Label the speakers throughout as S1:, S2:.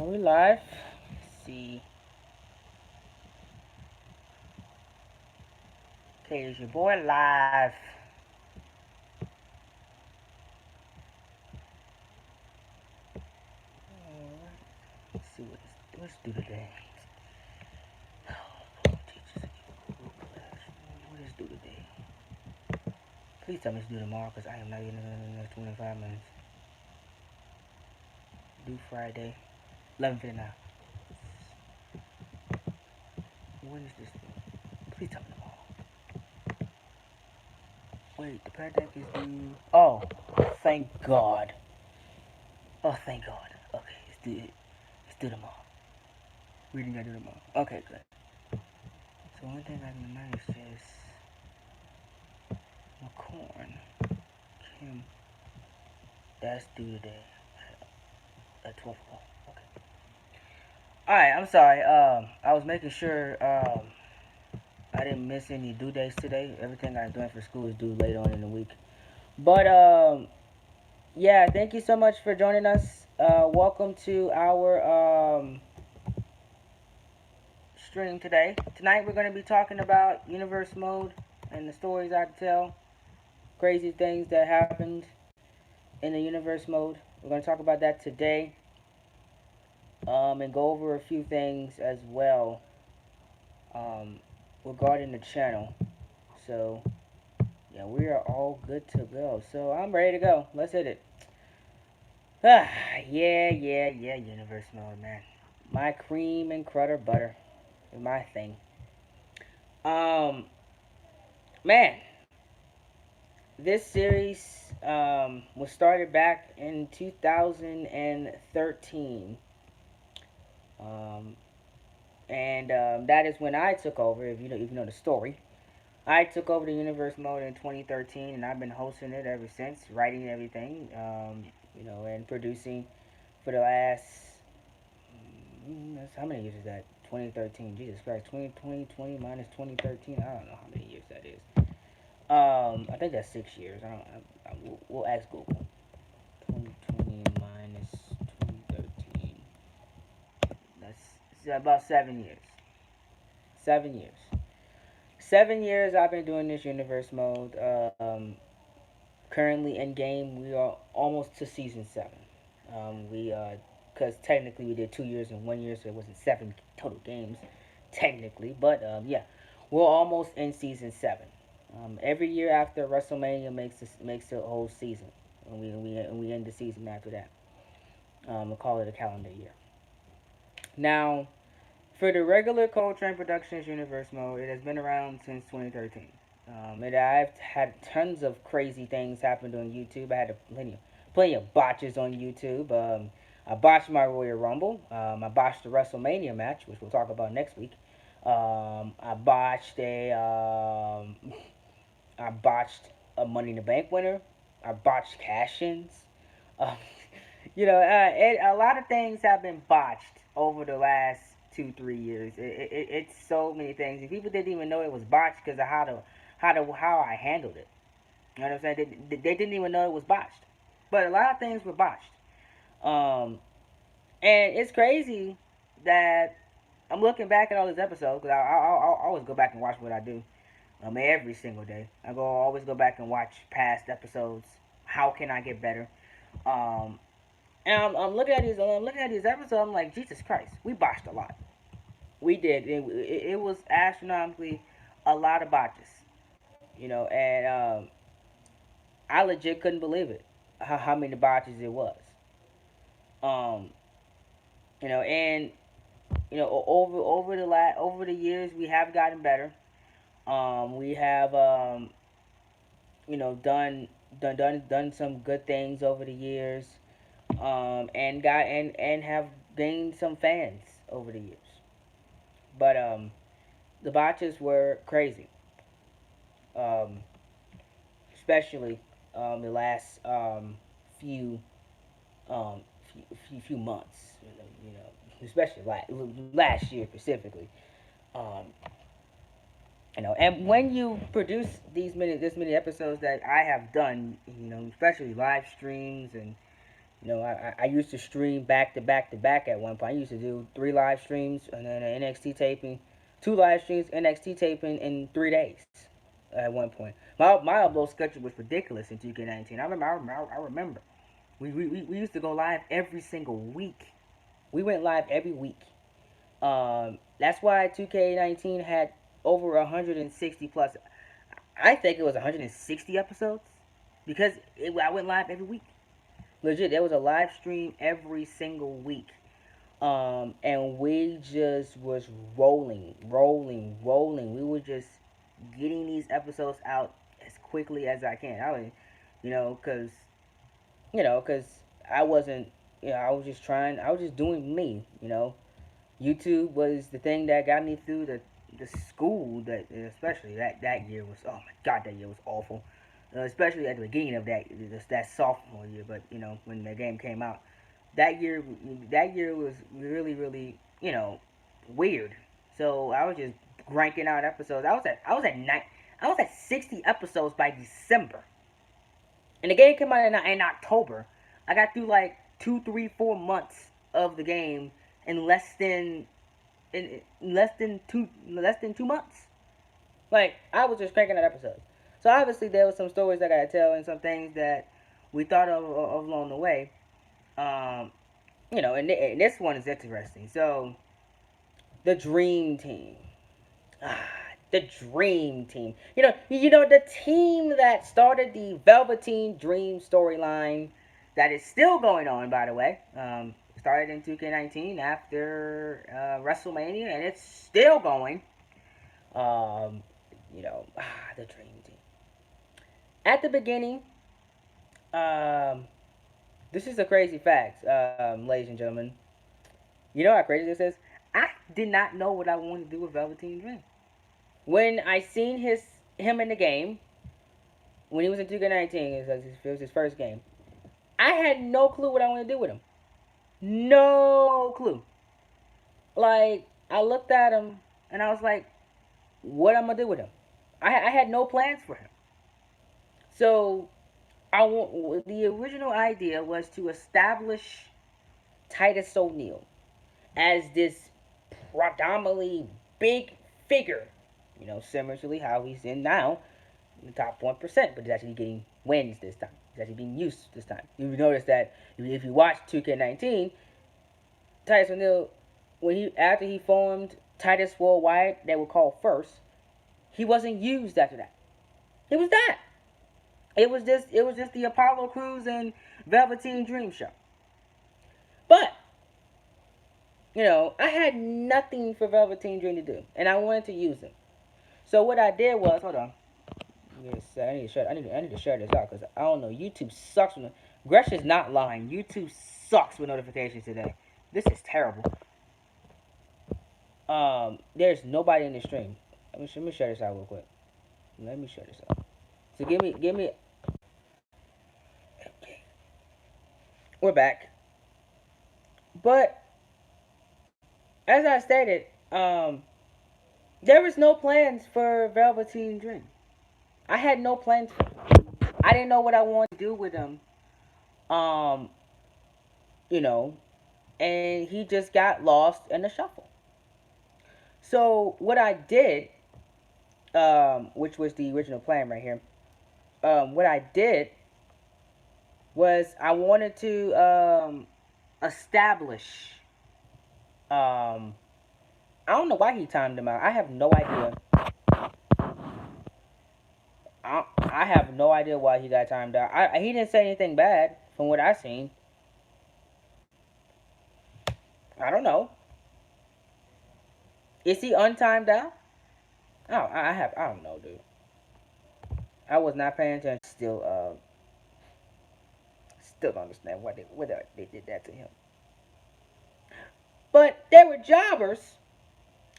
S1: We live. Let's see. Okay, it's your boy live. Let's see let's do today. What is due today? Please tell me it's due tomorrow because I am not getting it in the next 25 minutes. Due Friday, 11:59. When is this due? Please tell me tomorrow. Wait, the pandemic is due. Oh, thank God. Oh, thank God. Okay, it's due. It's due tomorrow. Reading I do tomorrow. Okay, good. So one thing I can manage is McCorn. Kim. That's due today at 12 o'clock. Okay. Alright, I'm sorry. I was making sure I didn't miss any due dates today. Everything I'm doing for school is due later on in the week. But yeah, thank you so much for joining us. Welcome to our stream today. Tonight we're going to be talking about universe mode and the stories I tell, crazy things that happened in the universe mode. We're going to talk about that today, and go over a few things as well, um, regarding the channel. So yeah, we are all good to go. So I'm ready to go. Let's hit it. Ah, yeah, universe mode, man. My cream and crutter butter is my thing. Um, man, this series was started back in 2013. Um, and that is when I took over. If you know the story, I took over the universe mode in 2013, and I've been hosting it ever since, writing everything, and producing for the last. How many years is that? 2013. Jesus Christ, 2020 minus 2013. I don't know how many years that is. I think that's 6 years. I don't. We'll ask Google. 2020 minus 2013. That's about 7 years. 7 years. 7 years I've been doing this universe mode. Currently in game, we are almost to season 7. Because technically we did 2 years and 1 year, so it wasn't 7 total games, technically. But yeah, we're almost in season 7. Every year after WrestleMania makes the whole season, and we end the season after that. We'll call it a calendar year. Now, for the regular Coltrane Productions Universe mode, it has been around since 2013. I've had tons of crazy things happen on YouTube. I had plenty of botches on YouTube. I botched my Royal Rumble. I botched the WrestleMania match, which we'll talk about next week. I botched I botched a Money in the Bank winner. I botched cash-ins. Uh, a lot of things have been botched over the last 2 3 years. It's so many things. And people didn't even know it was botched because of how I handled it. You know what I'm saying? They didn't even know it was botched. But a lot of things were botched. Um, and it's crazy that I'm looking back at all these episodes because I always go back and watch what I do. Every single day, always go back and watch past episodes. How can I get better? Um, and I'm looking at these episodes. I'm like, Jesus Christ, we botched a lot. We did. It was astronomically a lot of botches. And I legit couldn't believe it. How many botches it was. Um, and over the years we have gotten better. We have done some good things over the years. And have gained some fans over the years. But the botches were crazy, um, especially the last um, few months. Especially last year specifically. Um, and when you produce this many episodes that I have done, especially live streams and I used to stream back to back to back at one point. I used to do three live streams and then an NXT taping, two live streams, NXT taping in 3 days at one point. My upload schedule was ridiculous in 2K19. I remember. We used to go live every single week. We went live every week. That's why 2K19 had over 160 plus. I think it was 160 episodes because I went live every week. Legit, there was a live stream every single week. And we just was rolling, rolling, rolling. We were just getting these episodes out as quickly as I can. I was, you know, cause cause I wasn't, I was just trying. I was just doing me. YouTube was the thing that got me through the school. That especially that year was, oh my god, that year was awful. Especially at the beginning of that sophomore year. But when the game came out, that year that year was really really weird. So I was just cranking out episodes. I was at 60 episodes by December, and the game came out in October. I got through like 2, 3, 4 months of the game in less than 2 months. Like I was just cranking out episodes. So obviously there was some stories that I gotta tell and some things that we thought of along the way. Um, and this one is interesting. So the Dream Team. Ah, the Dream Team. The team that started the Velveteen Dream storyline that is still going on, by the way. Started in 2K19 after WrestleMania, and it's still going. Um, the Dream Team. At the beginning, um, this is a crazy fact, ladies and gentlemen. You know how crazy this is? I did not know what I wanted to do with Velveteen Dream. When I seen him in the game, when he was in 2K19, it was his first game. I had no clue what I wanted to do with him. No clue. Like I looked at him and I was like, "What am I gonna do with him?" I had no plans for him. So the original idea was to establish Titus O'Neil as this predominantly big figure. Similarly how he's in now, in the top 1%, but he's actually getting wins this time. He's actually being used this time. You notice that if you watch 2K19, Titus O'Neil, after he formed Titus Worldwide, they were called First, he wasn't used after that. It was that. It was just the Apollo Crews and Velveteen Dream show. But I had nothing for Velveteen Dream to do, and I wanted to use him. So what I did was, hold on. I need to share this out because I don't know. YouTube sucks. Gresh is not lying. YouTube sucks with notifications today. This is terrible. There's nobody in the stream. Let me share this out real quick. Let me share this out. So give me. Okay, we're back. But as I stated, there was no plans for Velveteen Dream. I had no plans for him. I didn't know what I wanted to do with him. Um, you know, and he just got lost in the shuffle. So what I did, which was the original plan right here, what I did was I wanted to establish. I don't know why he timed him out. I have no idea. I have no idea why he got timed out. He didn't say anything bad from what I seen. I don't know. Is he untimed out? Oh, I don't know, dude. I was not paying attention. Still don't understand why they did that to him. But they were jobbers.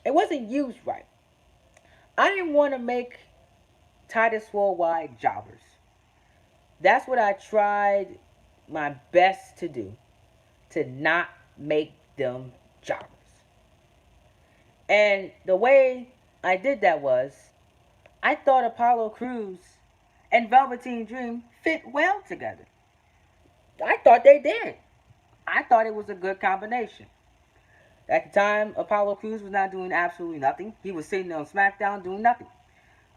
S1: It wasn't used right. I didn't want to make Titus Worldwide jobbers. That's what I tried my best to do. To not make them jobbers. And the way I did that was, I thought Apollo Crews and Velveteen Dream fit well together. I thought they did. I thought it was a good combination. At the time, Apollo Crews was not doing absolutely nothing. He was sitting on SmackDown doing nothing.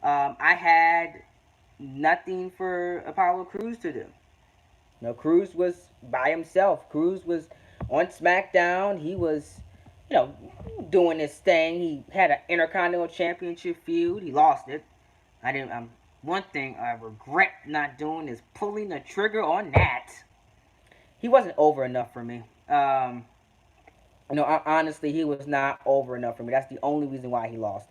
S1: I had nothing for Apollo Crews to do. No, Crews was by himself. Crews was on SmackDown. He was, you know, doing his thing. He had an Intercontinental Championship feud. He lost it. I didn't. One thing I regret not doing is pulling the trigger on that. He wasn't over enough for me. Honestly, he was not over enough for me. That's the only reason why he lost.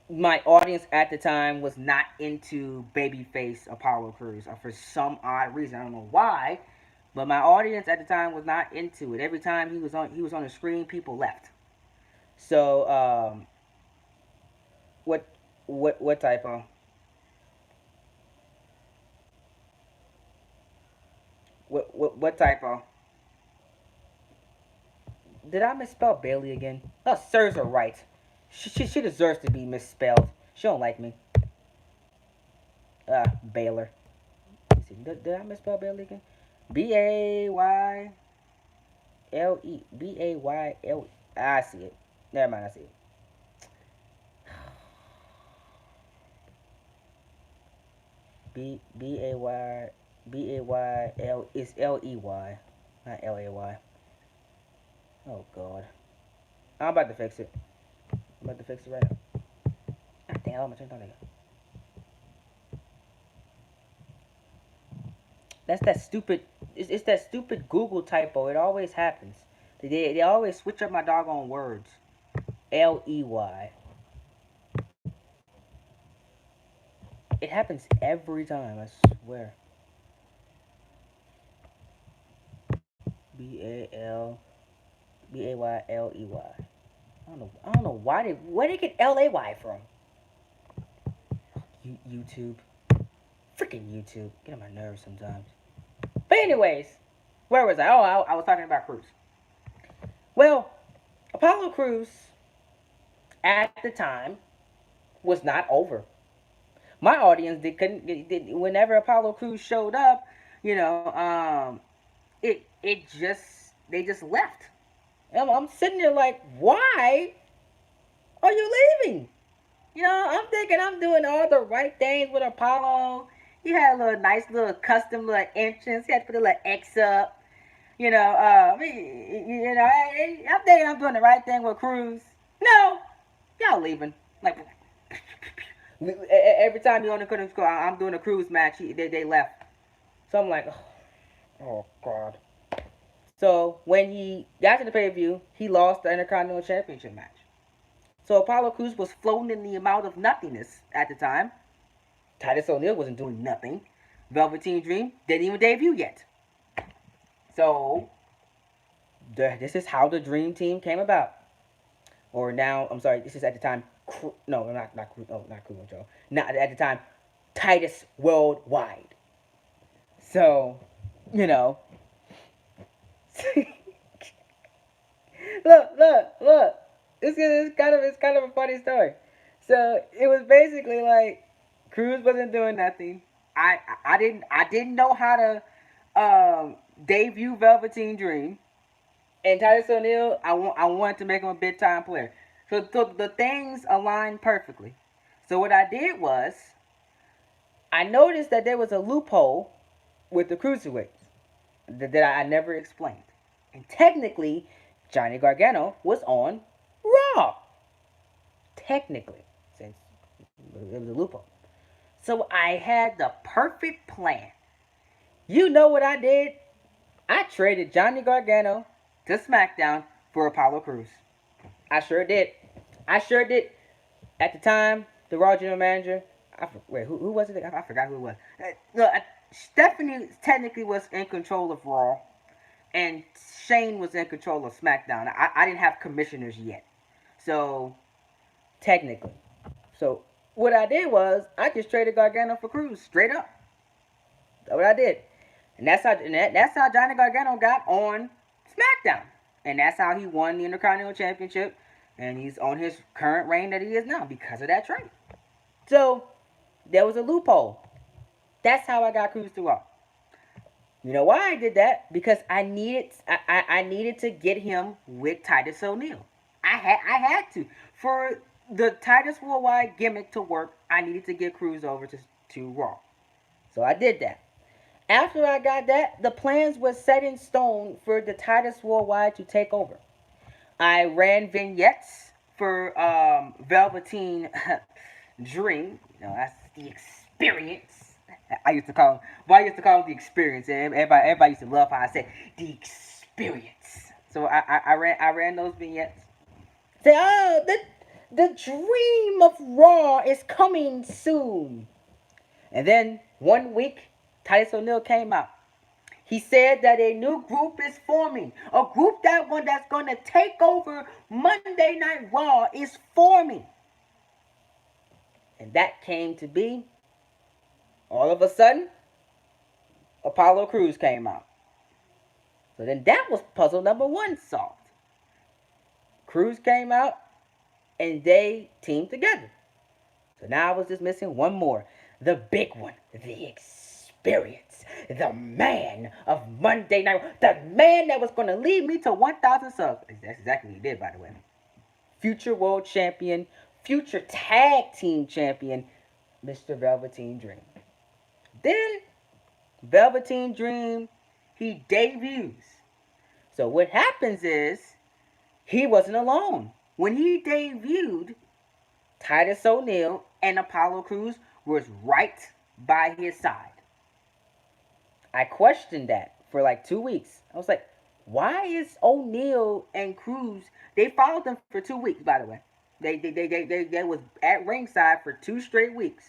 S1: My audience at the time was not into babyface Apollo Crews for some odd reason. I don't know why, but my audience at the time was not into it. Every time he was on the screen, people left. So what what typo? What typo? Did I misspell Bailey again? Oh, serves her right. She deserves to be misspelled. She don't like me. Baylor. Let's see, did I misspell Bailey again? Bayle. I see it. Never mind, I see it. B A Y L is Ley, not Lay. Oh God, I'm about to fix it. I'm about to fix it right now. God damn, I'm turn on again. That's that stupid. It's that stupid Google typo. It always happens. They always switch up my doggone words. Ley. It happens every time. I swear. Bayley. I don't know where they get Lay from. YouTube. Freaking YouTube. Get on my nerves sometimes. But anyways, where was I? Oh, I was talking about Cruz. Well, Apollo Cruz at the time was not over. My audience whenever Apollo Cruz showed up, you know, it just they just left. I'm sitting there like, why are you leaving? I'm thinking I'm doing all the right things with Apollo. He had a little nice little custom little entrance. He had to put a little X up. I'm thinking I'm doing the right thing with Cruz. No, y'all leaving. Like every time you're on the Cruz score, I'm doing a Cruz match. They left. So I'm like, oh God. So when he got to the pay per view, he lost the Intercontinental Championship match. So Apollo Crews was floating in the amount of nothingness at the time. Titus O'Neil wasn't doing nothing. Velveteen Dream didn't even debut yet. So this is how the Dream Team came about. Or now, I'm sorry, this is at the time. No, not Krumo Joe. Not at the time. Titus Worldwide. So, you know. Look. It's kind of a funny story. So it was basically like Cruz wasn't doing nothing. I didn't know how to debut Velveteen Dream, and Titus O'Neil I wanted to make him a big time player. So the things aligned perfectly. So what I did was I noticed that there was a loophole with the cruiserweights that I never explained, and technically Johnny Gargano was on Raw. Technically, since it was a loophole. So I had the perfect plan. You know what I did? I traded Johnny Gargano to SmackDown for Apollo Crews. I sure did. I sure did. At the time, the Raw general manager, who was it? I forgot who it was. No, Stephanie technically was in control of Raw, and Shane was in control of SmackDown. I didn't have commissioners yet, so technically. So what I did was I just traded Gargano for Cruz straight up. That's what I did, and that's how Johnny Gargano got on SmackDown, and that's how he won the Intercontinental Championship, and he's on his current reign that he is now because of that trade. So there was a loophole. That's how I got Cruz to Raw. You know why I did that? Because I needed to get him with Titus O'Neil. I had to for the Titus Worldwide gimmick to work. I needed to get Cruz over to Raw, so I did that. After I got that, the plans were set in stone for the Titus Worldwide to take over. I ran vignettes for Velveteen Dream. You know, that's the experience. I used to call him. Well, I used to call him the experience, and everybody used to love how I said the experience. So I ran those vignettes. Say, oh, the dream of Raw is coming soon. And then one week, Titus O'Neil came out. He said that a new group is forming. A group that's going to take over Monday Night Raw is forming. And that came to be, all of a sudden, Apollo Crews came out. So then that was puzzle number one solved. Crews came out and they teamed together. So now I was just missing one more. The big one. The experience. The man of Monday Night. The man that was going to lead me to 1,000 subs. That's exactly what he did, by the way. Future world champion. Future tag team champion. Mr. Velveteen Dream. Then, Velveteen Dream, he debuts. So what happens is, he wasn't alone. When he debuted, Titus O'Neil and Apollo Crews was right by his side. I questioned that for like 2 weeks. I was like, why is O'Neil and Crews, they followed them for 2 weeks, by the way. They was at ringside for 2 straight weeks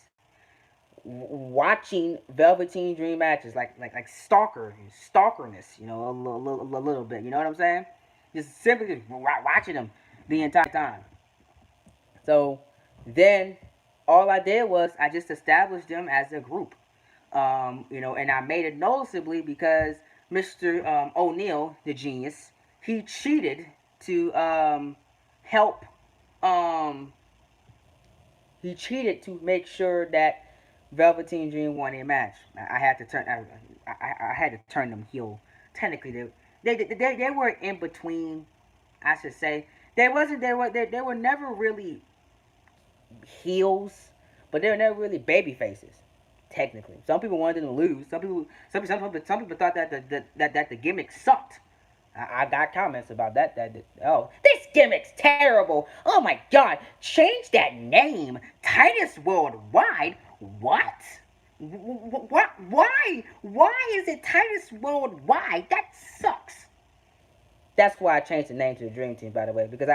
S1: watching Velveteen Dream matches, like stalkerness, you know, a little bit. You know what I'm saying? Just simply just watching them the entire time. So then all I did was I just established them as a group. And I made it noticeably because Mr. O'Neil, the genius, he cheated to help. Um, he cheated to make sure that Velveteen Dream won a match. I had to turn. I had to turn them heel. Technically, they were in between. I should say they were never really heels, but they were never really baby faces. Technically, some people wanted them to lose. Some people thought that the gimmick sucked. I got comments about that. Oh, this gimmick's terrible. Oh my God, change that name. Titus Worldwide. What? What? Why? Why is it Titus Worldwide? That sucks. That's why I changed the name to the Dream Team, by the way, because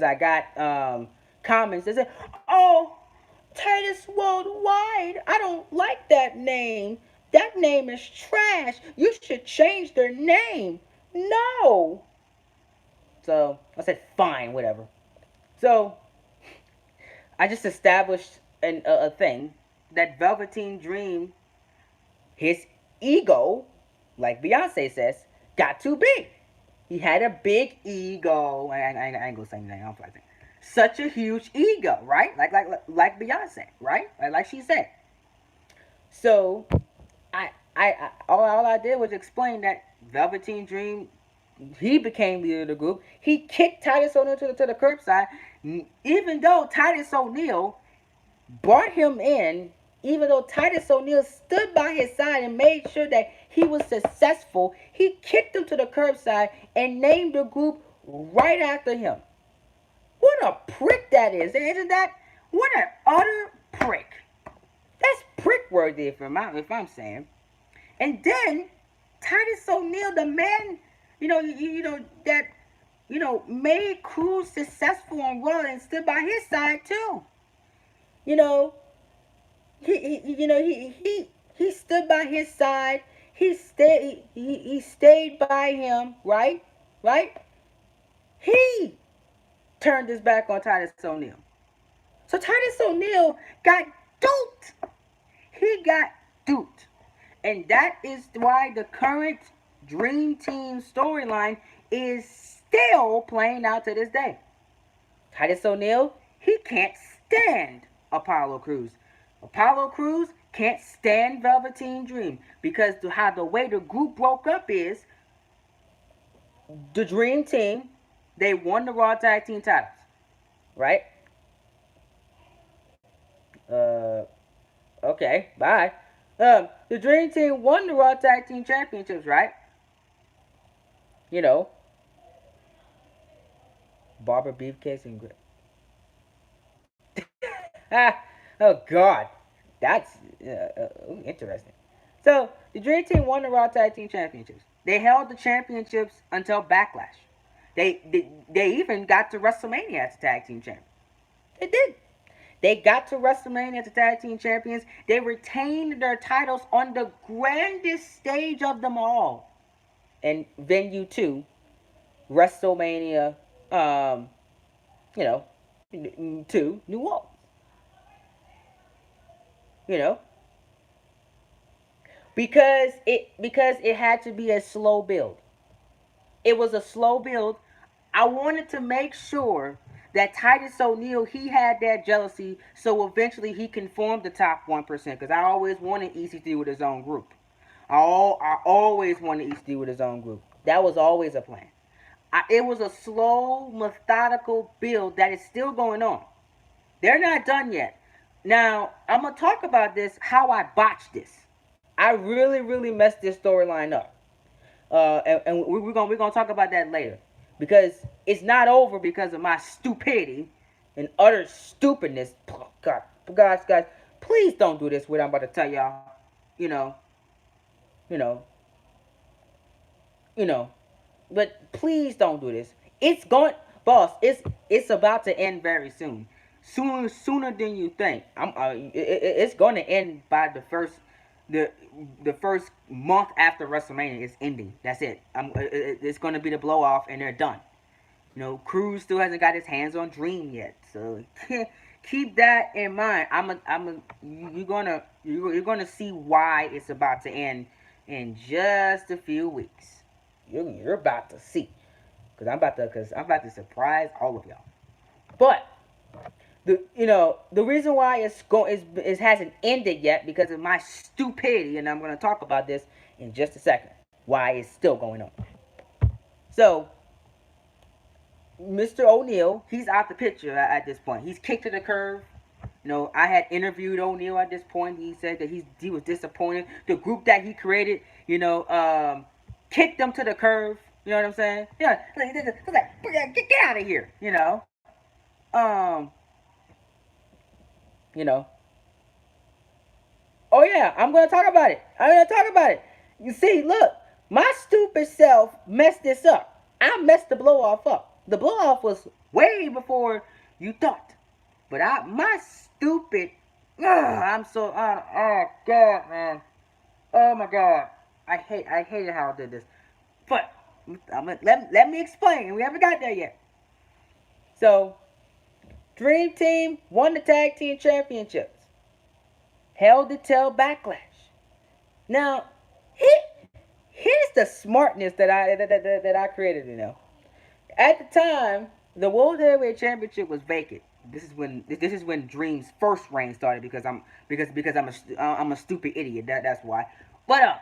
S1: I got comments that said, "Oh, Titus Worldwide. I don't like that name. That name is trash. You should change their name." No. So I said, fine, whatever. So I just established a thing that Velveteen Dream, his ego, like Beyonce says, got too big. He had a big ego. I ain't gonna say anything. I don't like that. Such a huge ego, right? Like Beyonce, right? Like she said. So all I did was explain that Velveteen Dream, he became leader of the group. He kicked Titus O'Neil to the curbside, even though Titus O'Neil brought him in. Even though Titus O'Neil stood by his side and made sure that he was successful, he kicked him to the curbside and named the group right after him. What a prick that is! Isn't that? What an utter prick! That's prick worthy if I'm saying. And then Titus O'Neil, the man, that made Cruz successful on Raw and stood by his side too. You know, he stood by his side. He stayed by him, right? Right? He turned his back on Titus O'Neil. So Titus O'Neil got duped. He got duped. And that is why the current Dream Team storyline is still playing out to this day. Titus O'Neil, he can't stand Apollo Crews. Apollo Crews can't stand Velveteen Dream because how the way the group broke up is the Dream Team, they won the Raw Tag Team titles, right? Uh, okay, bye. The Dream Team won the Raw Tag Team Championships, right? You know, Barber Beefcakes and oh God, that's interesting. So the Dream Team won the Raw Tag Team Championships. They held the championships until Backlash. They even got to WrestleMania as tag team champions. They did. They got to WrestleMania as the tag team champions. They retained their titles on the grandest stage of them all, and venue two, WrestleMania. Um, you know, two New Orleans. You know, because it had to be a slow build. It was a slow build. I wanted to make sure that Titus O'Neil he had that jealousy, so eventually he can form the top 1%. Because I always wanted EC3 with his own group. I always wanted EC3 with his own group. That was always a plan. It was a slow, methodical build that is still going on. They're not done yet. Now I'm gonna talk about this how I botched this. I really, really messed this storyline up. And we're gonna talk about that later because it's not over because of my stupidity and utter stupidness. Oh, God, guys, please don't do this. What I'm about to tell y'all, you know, you know, you know, but please don't do this. It's going, boss. It's about to end very soon. Sooner than you think. It's going to end by the the first month after WrestleMania. It's ending. That's it. It's going to be the blow off, and they're done. Cruz still hasn't got his hands on Dream yet, so keep that in mind. You're gonna see why it's about to end in just a few weeks. You're about to see, because I'm about to surprise all of y'all. But the reason why it hasn't ended yet because of my stupidity, and I'm gonna talk about this in just a second. Why it's still going on. So Mr. O'Neil, he's out the picture at this point. He's kicked to the curb. I had interviewed O'Neil at this point. He said that he was disappointed. The group that he created, kicked them to the curve. You know what I'm saying? Yeah, get out of here. Um, you know. Oh yeah, I'm gonna talk about it. You see, look, my stupid self messed this up. I messed the blow off up. The blow off was way before you thought. But my stupid, I'm so, oh God, man, oh my God, I hated how I did this. But let me explain. We haven't got there yet. So, Dream Team won the tag team championships, held it till Backlash. Now, here's the smartness that I created. At the time, the World Heavyweight Championship was vacant. This is when Dream's first reign started because I'm a stupid idiot. That's why. But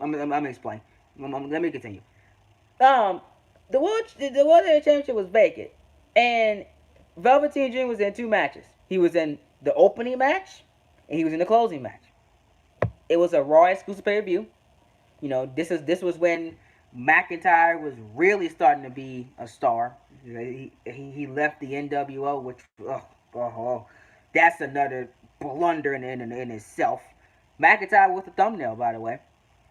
S1: I'm gonna explain. Let me continue. Um, the World Heavyweight Championship was vacant, and Velveteen Dream was in two matches. He was in the opening match, and he was in the closing match. It was a Raw exclusive pay per view. This was when McIntyre was really starting to be a star. He left the NWO, which that's another blunder in itself. McIntyre with the thumbnail, by the way,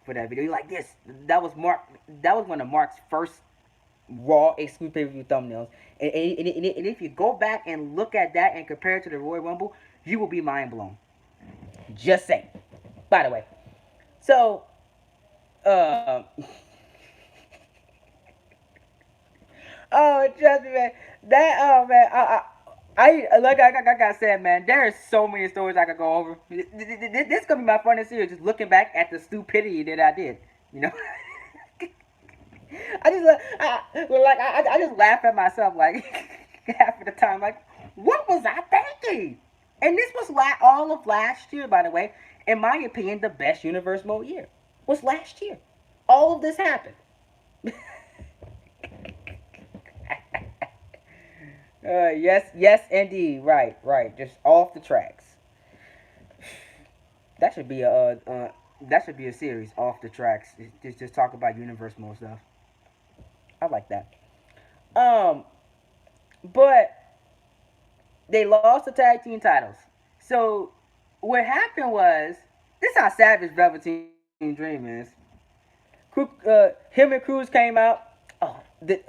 S1: for that video. Like this, that was Mark. That was one of Mark's first Raw exclusive pay per view thumbnails. And if you go back and look at that and compare it to the Royal Rumble, you will be mind blown. Just saying. By the way, so uh, oh, trust me, man. Oh man, like I said, man. There are so many stories I could go over. This gonna be my funniest series. Just looking back at the stupidity that I did. You know. I just laugh at myself like half of the time. Like, what was I thinking? And this was all of last year, by the way. In my opinion, the best universe mode year was last year. All of this happened. Yes, yes, indeed. Right, right. Just off the tracks. That should be a series, off the tracks. Just talk about universe mode stuff. I like that. Um, but they lost the tag team titles. So what happened was, this is how savage Velveteen Dream is. Him and Cruz came out. Oh, they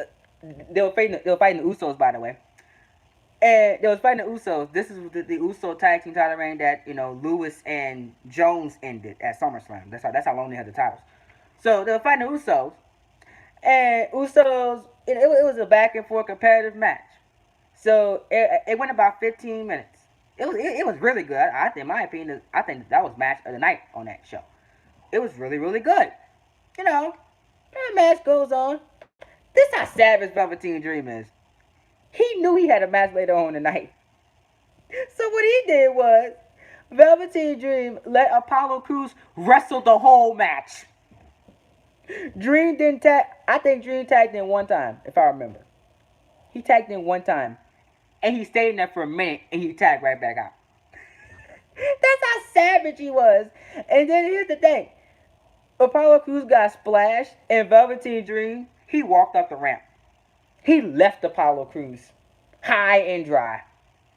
S1: were fighting the Usos, by the way. And they was fighting the Usos. This is the Uso tag team title reign that Lewis and Jones ended at SummerSlam. That's how long they had the titles. So they were fighting the Usos, and Usos. It was a back and forth competitive match. So it went about 15 minutes. It was really good. In my opinion, I think that was match of the night on that show. It was really really good. You know, the match goes on. This how savage Velveteen Dream is. He knew he had a match later on tonight. So what he did was, Velveteen Dream let Apollo Crews wrestle the whole match. Dream didn't tag. I think Dream tagged in one time, if I remember. He tagged in one time, and he stayed in there for a minute, and he tagged right back out. That's how savage he was. And then here's the thing: Apollo Crews got splashed, and Velveteen Dream, he walked up the ramp. He left Apollo Crews high and dry.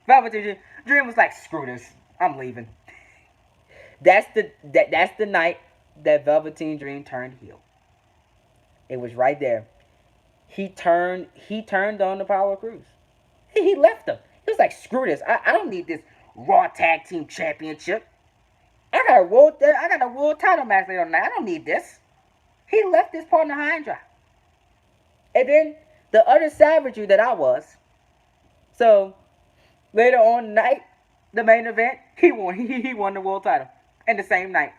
S1: Velveteen Dream was like, "Screw this, I'm leaving." That's the night that Velveteen Dream turned heel. It was right there. He turned on Apollo Crews. He left him. He was like, "Screw this. I don't need this Raw Tag Team Championship. I got a world title match later on tonight. I don't need this." He left his partner high and dry. And then the other savagery that I was. So later on tonight, the main event, he won. He won the world title. And the same night,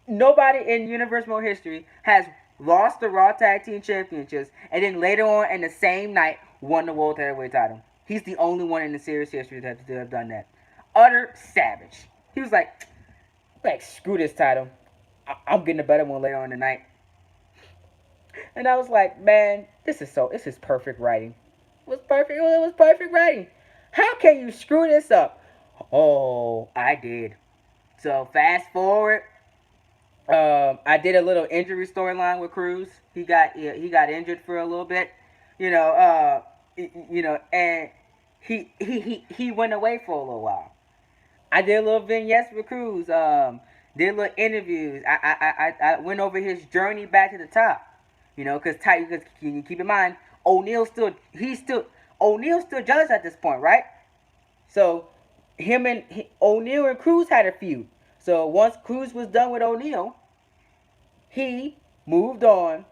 S1: nobody in Universe Mode history has lost the Raw Tag Team Championships and then later on in the same night won the World Heavyweight title. He's the only one in the series history to have done that. Utter savage. He was like, "Screw this title. I'm getting a better one later on tonight." And I was like, "Man, this is perfect writing. It was perfect. It was perfect writing. How can you screw this up?" Oh, I did. So fast forward, I did a little injury storyline with Cruz. He got injured for a little bit, you know. And he went away for a little while. I did a little vignettes with Cruz. Did little interviews. I went over his journey back to the top. Because you keep in mind, O'Neal still jealous at this point, right? So O'Neal and Cruz had a feud. So once Cruz was done with O'Neal, he moved on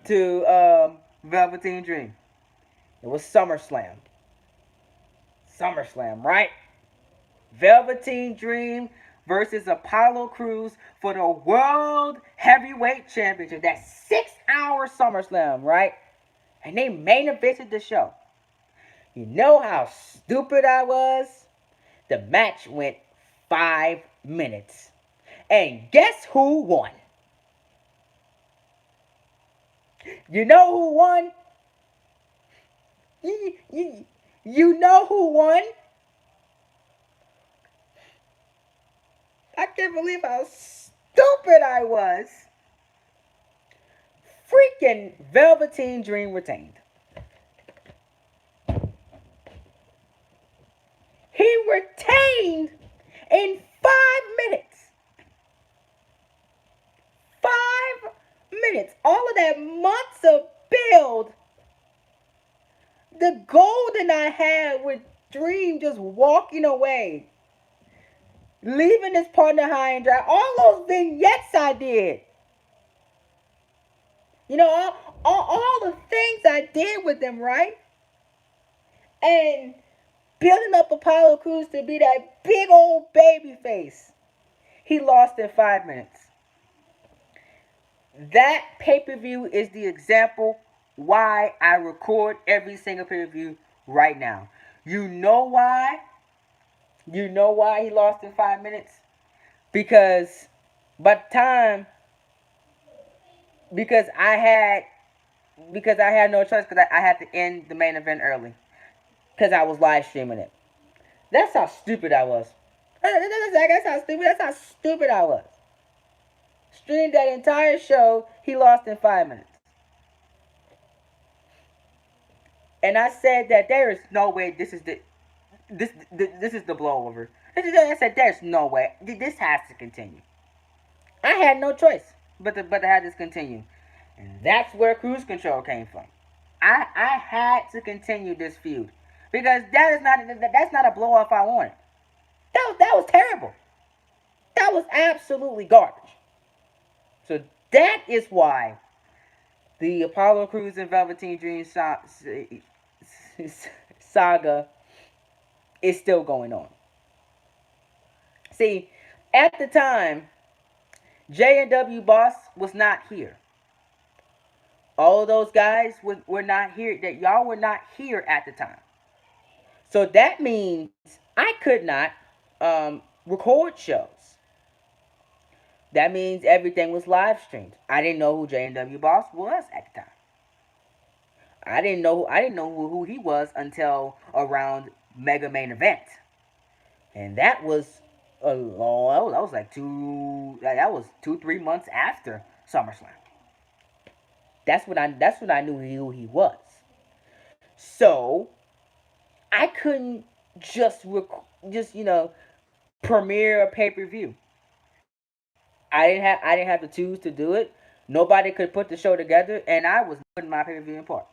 S1: to Velveteen Dream. It was SummerSlam. SummerSlam, right? Velveteen Dream versus Apollo Crews for the World Heavyweight Championship. That 6-hour SummerSlam, right? And they main evented the show. You know how stupid I was? The match went 5 minutes. And guess who won? You know who won? You know who won? I can't believe how stupid I was. Freaking Velveteen Dream retained. He retained in 5 minutes. 5 minutes. All of that months of build. The golden I had with Dream just walking away. Leaving his partner high and dry. All those vignettes I did. All the things I did with them, right? And building up Apollo Crews to be that big old baby face. He lost in 5 minutes. That pay-per-view is the example why I record every single pay-per-view right now. You know why? You know why he lost in 5 minutes? because by the time because I had because I had no choice because I had to end the main event early because I was live streaming it. That's how stupid I was. That's how stupid I was. Streamed that entire show. He lost in 5 minutes, and I said that there is no way this is the blowover. I said there's no way this has to continue. I had no choice but to have this continue, and that's where cruise control came from. I had to continue this feud because that's not a blow off I wanted. That was terrible. That was absolutely garbage. So that is why the Apollo Crews and Velveteen Dream saga is still going on. See, at the time, J and W Boss was not here. All of those guys were not here. That y'all were not here at the time. So that means I could not record shows. That means everything was live streamed. I didn't know who J and W Boss was at the time. I didn't know who he was until around Mega Main Event, and that was a long. That was like two. That was 2 3 months after SummerSlam. That's when I knew who he was. So I couldn't just premiere a pay per view. I didn't have the tools to do it. Nobody could put the show together, and I was putting my pay per view in parts.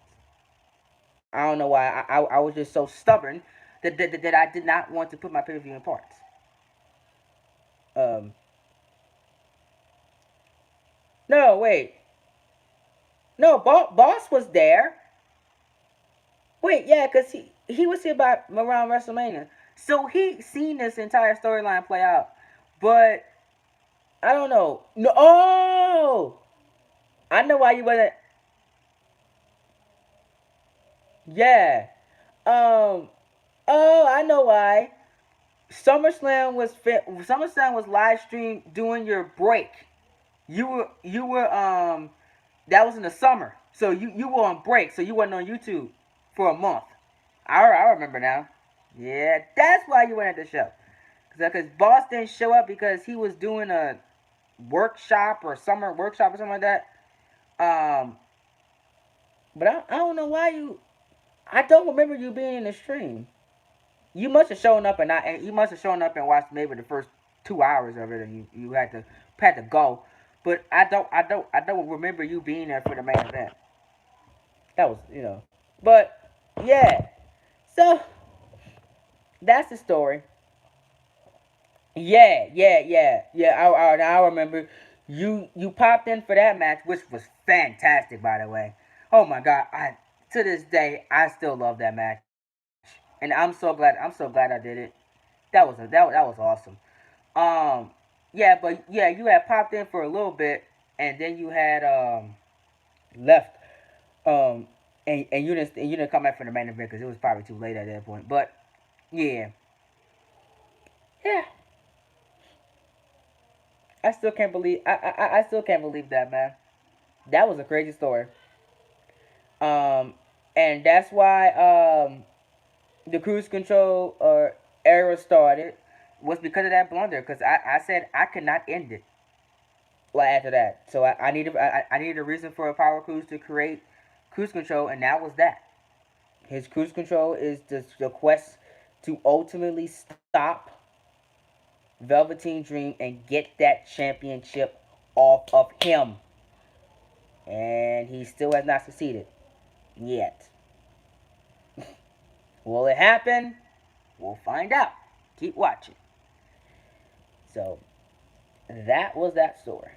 S1: I don't know why. I was just so stubborn that I did not want to put my pay per view in parts. Um, no, wait. No, Boss was there. Wait, yeah, cause he was here by around WrestleMania, so he seen this entire storyline play out. But I don't know. No, oh, I know why you wasn't. Yeah. Um. Oh, I know why. SummerSlam was live streamed during your break. You were. That was in the summer, so you were on break, so you wasn't on YouTube for a month. I remember now. Yeah, that's why you went at the show. Because Boss didn't show up because he was doing a workshop or summer workshop or something like that. Um, but I don't know why you. I don't remember you being in the stream. You must have shown up and you must have shown up and watched maybe the first 2 hours of it, and you had to go. But I don't remember you being there for the main event. That was but yeah. So that's the story. Yeah. I remember you popped in for that match, which was fantastic, by the way. Oh my god, I to this day I still love that match, and I'm so glad I did it. That was awesome. Um, yeah, but yeah, you had popped in for a little bit, and then you had left. Um, and you didn't come back for the main event because it was probably too late at that point. But yeah, yeah, I still can't believe that, man. That was a crazy story. Um, and that's why the cruise control era started was because of that blunder. Because I said I could not end it like after that. So I needed a reason for a power cruise to create cruise control, and that was that. His cruise control is the quest to ultimately stop Velveteen Dream and get that championship off of him. And he still has not succeeded yet. Will it happen? We'll find out. Keep watching. So that was that story.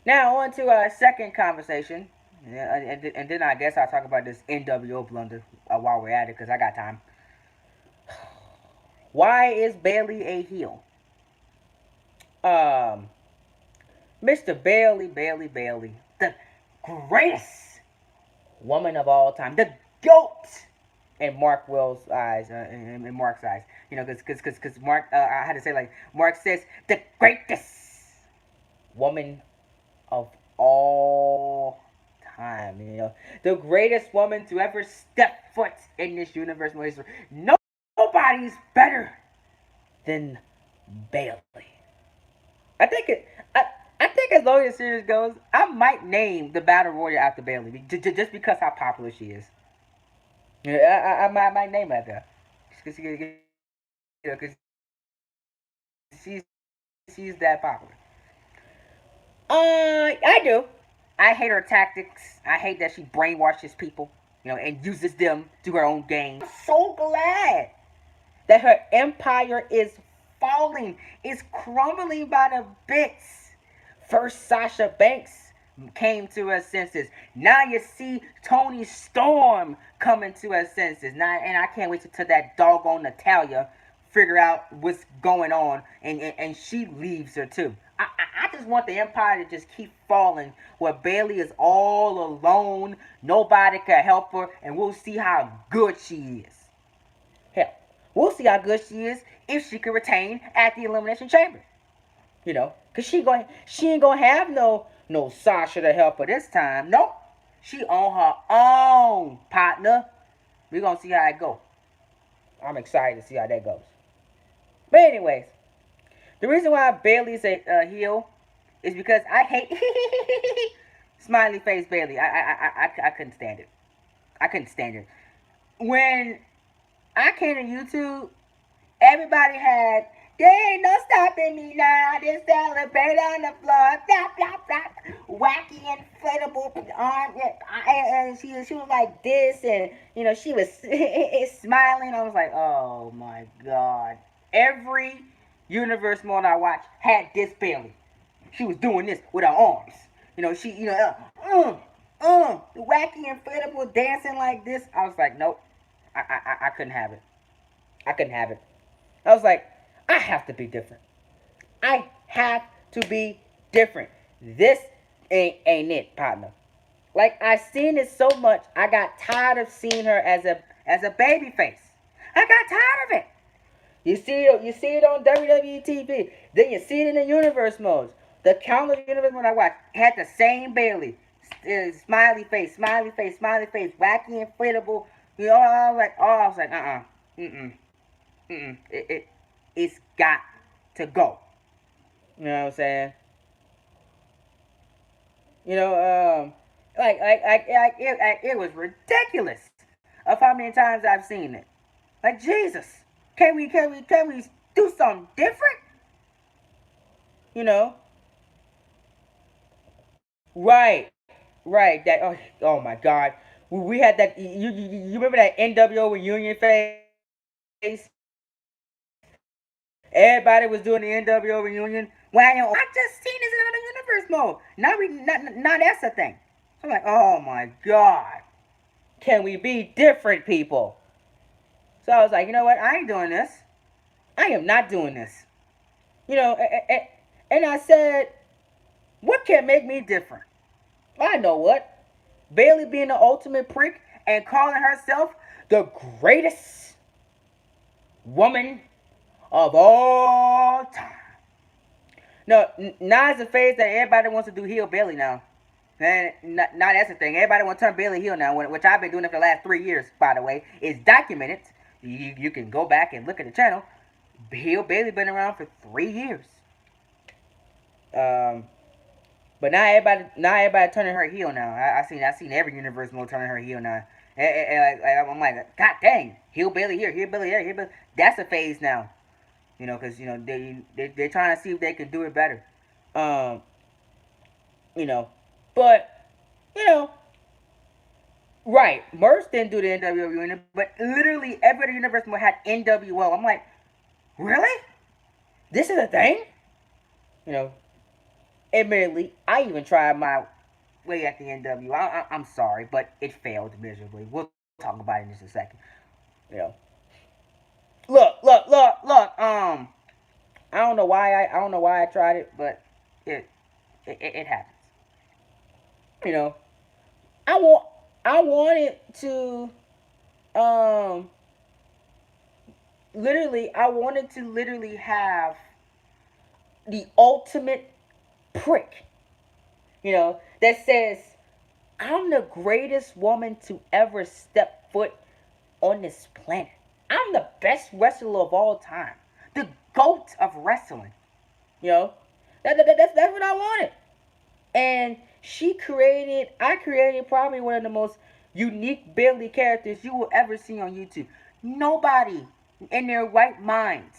S1: Now on to our second conversation, and then I guess I'll talk about this NWO blunder while we're at it because I got time. Why is Bayley a heel? Um, Mr. Bayley, the greatest woman of all time, the GOAT in Mark Will's eyes, in Mark's eyes. Because Mark, I had to say, like, Mark says, the greatest woman of all time. The greatest woman to ever step foot in this universe. Nobody's better than Bayley. I think it. I think as long as the series goes, I might name the Battle Royal after Bayley, just because how popular she is. I might name it that. Because she's that popular. I do. I hate her tactics. I hate that she brainwashes people, and uses them to her own gain. I'm so glad that her empire is falling, is crumbling by the bits. First, Sasha Banks came to her senses. Now you see Tony Storm coming to her senses. Now, and I can't wait till that doggone Natalia figure out what's going on, and she leaves her too. I just want the Empire to just keep falling, where Bayley is all alone, nobody can help her, and we'll see how good she is. Hell, we'll see how good she is if she can retain at the Elimination Chamber. Cause she ain't gonna have no Sasha to help her this time. Nope, she on her own, partner. We gonna see how it go. I'm excited to see how that goes. But anyways, the reason why Bayley's a heel is because I hate smiley face Bayley. I couldn't stand it. I couldn't stand it. When I came to YouTube, everybody had, there ain't no stopping me now. This celebrate on the floor. Blah, blah, blah. Wacky, inflatable arm. And she was like this, and, she was smiling. I was like, oh my God. Every Universe mode I watched had this Bayley. She was doing this with her arms. Wacky, inflatable, dancing like this. I was like, nope. I couldn't have it. I couldn't have it. I was like, I have to be different. I have to be different. This ain't it, partner. Like, I seen it so much, I got tired of seeing her as a baby face. I got tired of it. You see it on WWE TV. Then you see it in the universe modes. The countless universe mode I watched had the same Bayley. Smiley face, smiley face, smiley face, wacky, inflatable. I was like, mm-mm, mm-mm. It's got to go. You know what I'm saying? You know, it was ridiculous of how many times I've seen it. Like, Jesus, can we do something different? You know? Right, right. Oh my God, we had that. You remember that NWO reunion phase? Everybody was doing the NWO reunion. Well, I just seen this in another universe mode. Now that's a thing. So I'm like, oh my God, can we be different, people? So I was like, you know what? I ain't doing this. I am not doing this. And I said, what can make me different? I know what. Bayley being the ultimate prick and calling herself the greatest woman of all time. No, now it's a phase that everybody wants to do heel Bayley now. And now that's the thing. Everybody want to turn Bayley heel now, which I've been doing it for the last 3 years, by the way. It's documented. You can go back and look at the channel. Heel Bayley been around for 3 years. But now everybody turning her heel now. I seen every universe mode turning her heel now. And I'm like, God dang, heel Bayley here, heel Bayley there, heel Bayley. That's a phase now. Because they're trying to see if they can do it better. Um, you know, but you know, right? Merce didn't do the NWO reunion, but literally every other universe mode had NWO. I'm like, really? This is a thing? You know, admittedly, I even tried my way at the NWO. I'm sorry, but it failed miserably. We'll talk about it in just a second. You know, look. I don't know why I tried it, but it it happens. You know, I want I wanted to. Um, literally, I wanted to literally have the ultimate prick, that says, I'm the greatest woman to ever step foot on this planet. I'm the best wrestler of all time. The GOAT of wrestling. You know? That's what I wanted. And I created probably one of the most unique Bayley characters you will ever see on YouTube. Nobody in their right minds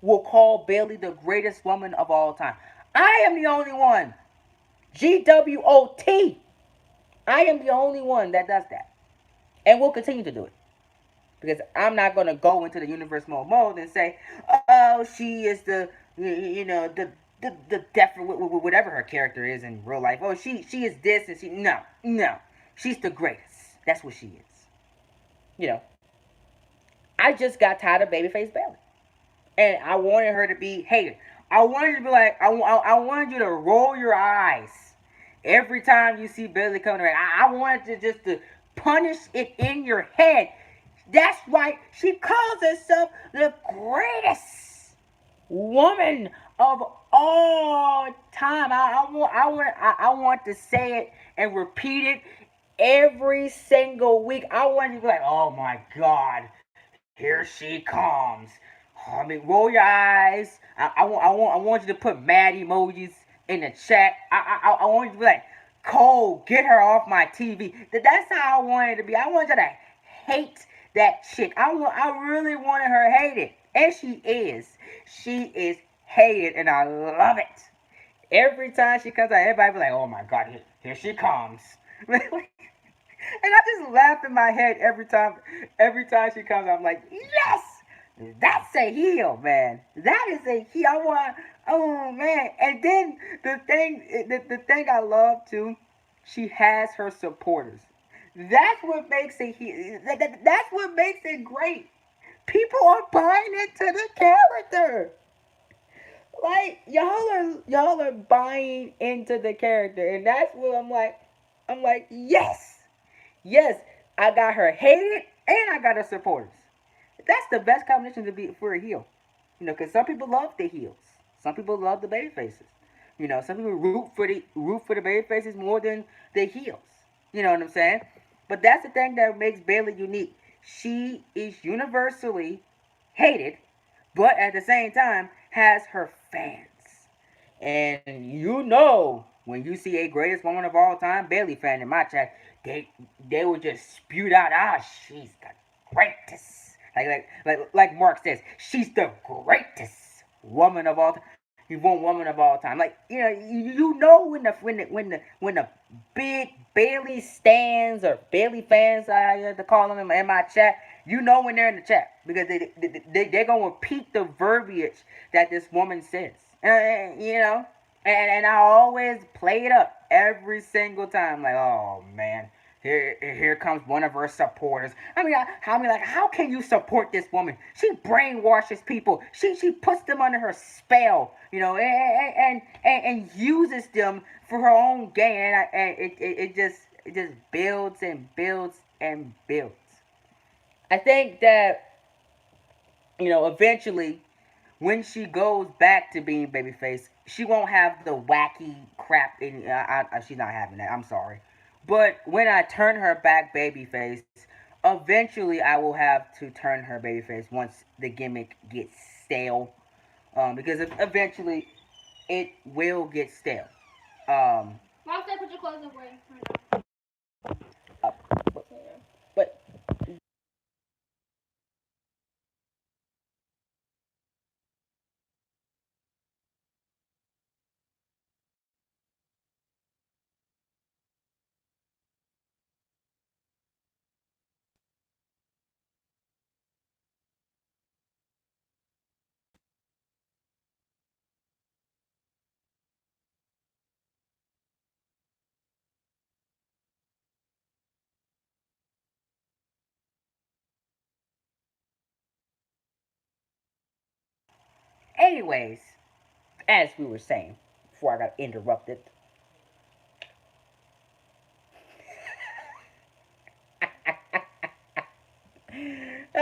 S1: will call Bayley the greatest woman of all time. I am the only one. GWOT. I am the only one that does that. And will continue to do it. Because I'm not going to go into the universe mode and say, oh, she is the definite whatever her character is in real life. Oh, she is this and she no, she's the greatest. That's what she is. You know, I just got tired of Babyface Bayley, and I wanted her to be hated. I wanted to be like I wanted you to roll your eyes every time you see Bayley coming around. I wanted to just to punish it in your head. That's right. She calls herself the greatest woman of all time. I want to say it and repeat it every single week. I want you to be like, oh my God, here she comes. I mean, roll your eyes. I want you to put mad emojis in the chat. I want you to be like, Cole, get her off my TV. That's how I wanted to be. I want you to hate that chick. I really wanted her hated, and she is. She is hated, and I love it. Every time she comes out, everybody be like, "Oh my God, here she comes." And I just laugh in my head every time. Every time she comes, I'm like, yes, that's a heel, man. That is a heel. I want, oh man. And then the thing I love too, she has her supporters. That's what makes it heel. That's what makes it great. People are buying into the character. Like y'all are buying into the character, and that's what I'm like, yes. Yes, I got her hated and I got her supporters. That's the best combination to be for a heel. Because some people love the heels. Some people love the baby faces. Some people root for the baby faces more than the heels. You know what I'm saying? But that's the thing that makes Bayley unique. She is universally hated, but at the same time has her fans. And when you see a greatest woman of all time Bayley fan in my chat, they they will just spew out, she's the greatest. Like Mark says, she's the greatest woman of all time. You want woman of all time. Like when the big Bayley stands or Bayley fans, I have to call them in my chat. When they're in the chat because they're gonna repeat the verbiage that this woman says. And I always play it up every single time. Like, oh man, here comes one of her supporters. How can you support this woman? She brainwashes people. She puts them under her spell, and uses them for her own gain. And it just builds and builds and builds. I think that eventually when she goes back to being babyface, she won't have the wacky crap in. She's not having that. I'm sorry, but when I turn her back babyface, eventually I will have to turn her babyface once the gimmick gets stale, because eventually it will get stale. Mom said put your clothes away. Uh, but anyways, as we were saying before I got interrupted,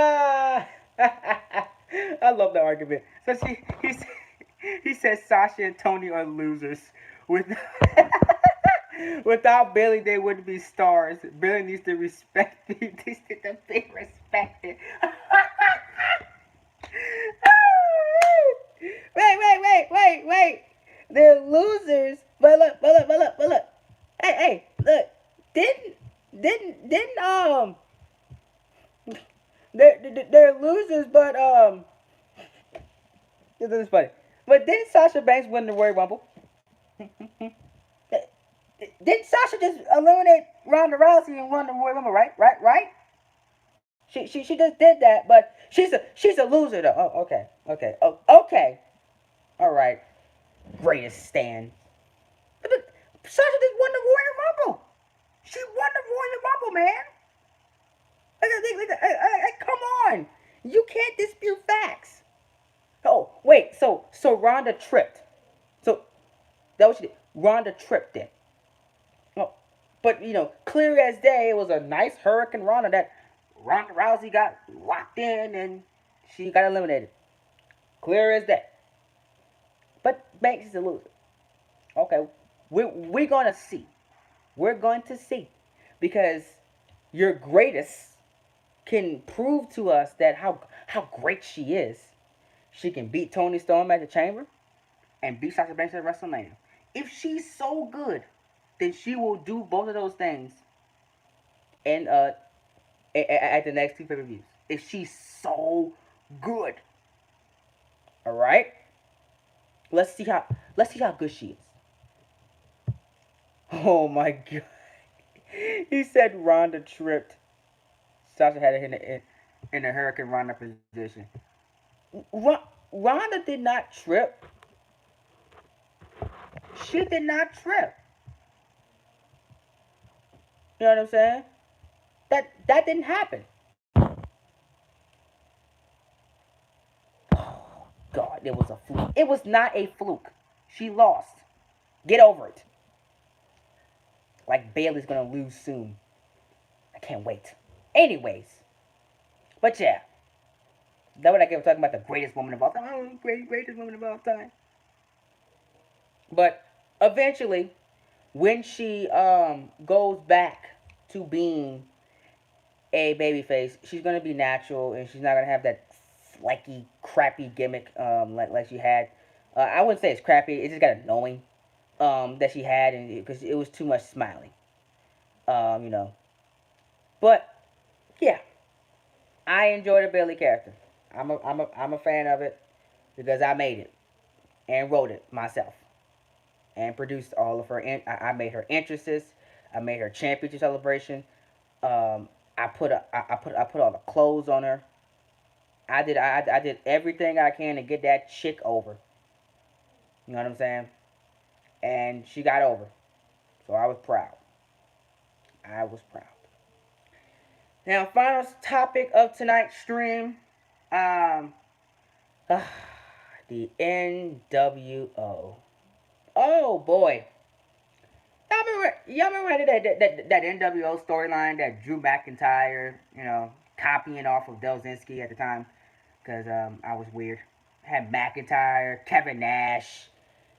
S1: Ah, I love that argument. So he says Sasha and Tony are losers. With without Bayley, they wouldn't be stars. Bayley needs to respect me. Needs to be respected. Wait. They're losers. But look. Hey, look. Didn't didn't they're losers, but this is funny. But didn't Sasha Banks win the Royal Rumble? Didn't Sasha just eliminate Ronda Rousey and won the Royal Rumble? Right. She just did that, but she's a loser though. Oh, okay. Oh, okay. All right. Greatest stand. But Sasha just won the Royal Rumble. She won the Royal Rumble, man. Come on. You can't dispute facts. Oh, wait. So Ronda tripped. So that was she did. Ronda tripped it. Oh, but clear as day, it was a nice Hurricane Ronda that Ronda Rousey got locked in and she got eliminated. Clear as day. But Banks is a loser. Okay, we're gonna see. We're going to see because your greatest can prove to us that how great she is. She can beat Tony Storm at the Chamber and beat Sasha Banks at WrestleMania. If she's so good, then she will do both of those things and at the next two pay-per-views. If she's so good, all right. Let's see how good she is. Oh my god. He said Ronda tripped. Sasha had her in the Hurricane Ronda position. Ronda did not trip. She did not trip. You know what I'm saying? That didn't happen. Oh God, it was a fluke. It was not a fluke. She lost. Get over it. Like Bayley's gonna lose soon. I can't wait. Anyways, but yeah, that what I get talking about the greatest woman of all time. Oh, greatest woman of all time. But eventually, when she goes back to being a babyface, she's gonna be natural and she's not gonna have that flaky, crappy gimmick like she had. I wouldn't say it's crappy. It just got annoying that she had, and because it was too much smiling. Um, you know. But yeah, I enjoy the Bayley character. I'm a fan of it because I made it and wrote it myself and produced all of her. I made her entrances. I made her championship celebration. I put all the clothes on her. I did everything I can to get that chick over. You know what I'm saying? And she got over. So I was proud. I was proud. Now, final topic of tonight's stream. Um, the NWO. Oh boy. Y'all remember that NWO storyline that Drew McIntyre, copying off of Delzinski at the time? Because I was weird. Had McIntyre, Kevin Nash,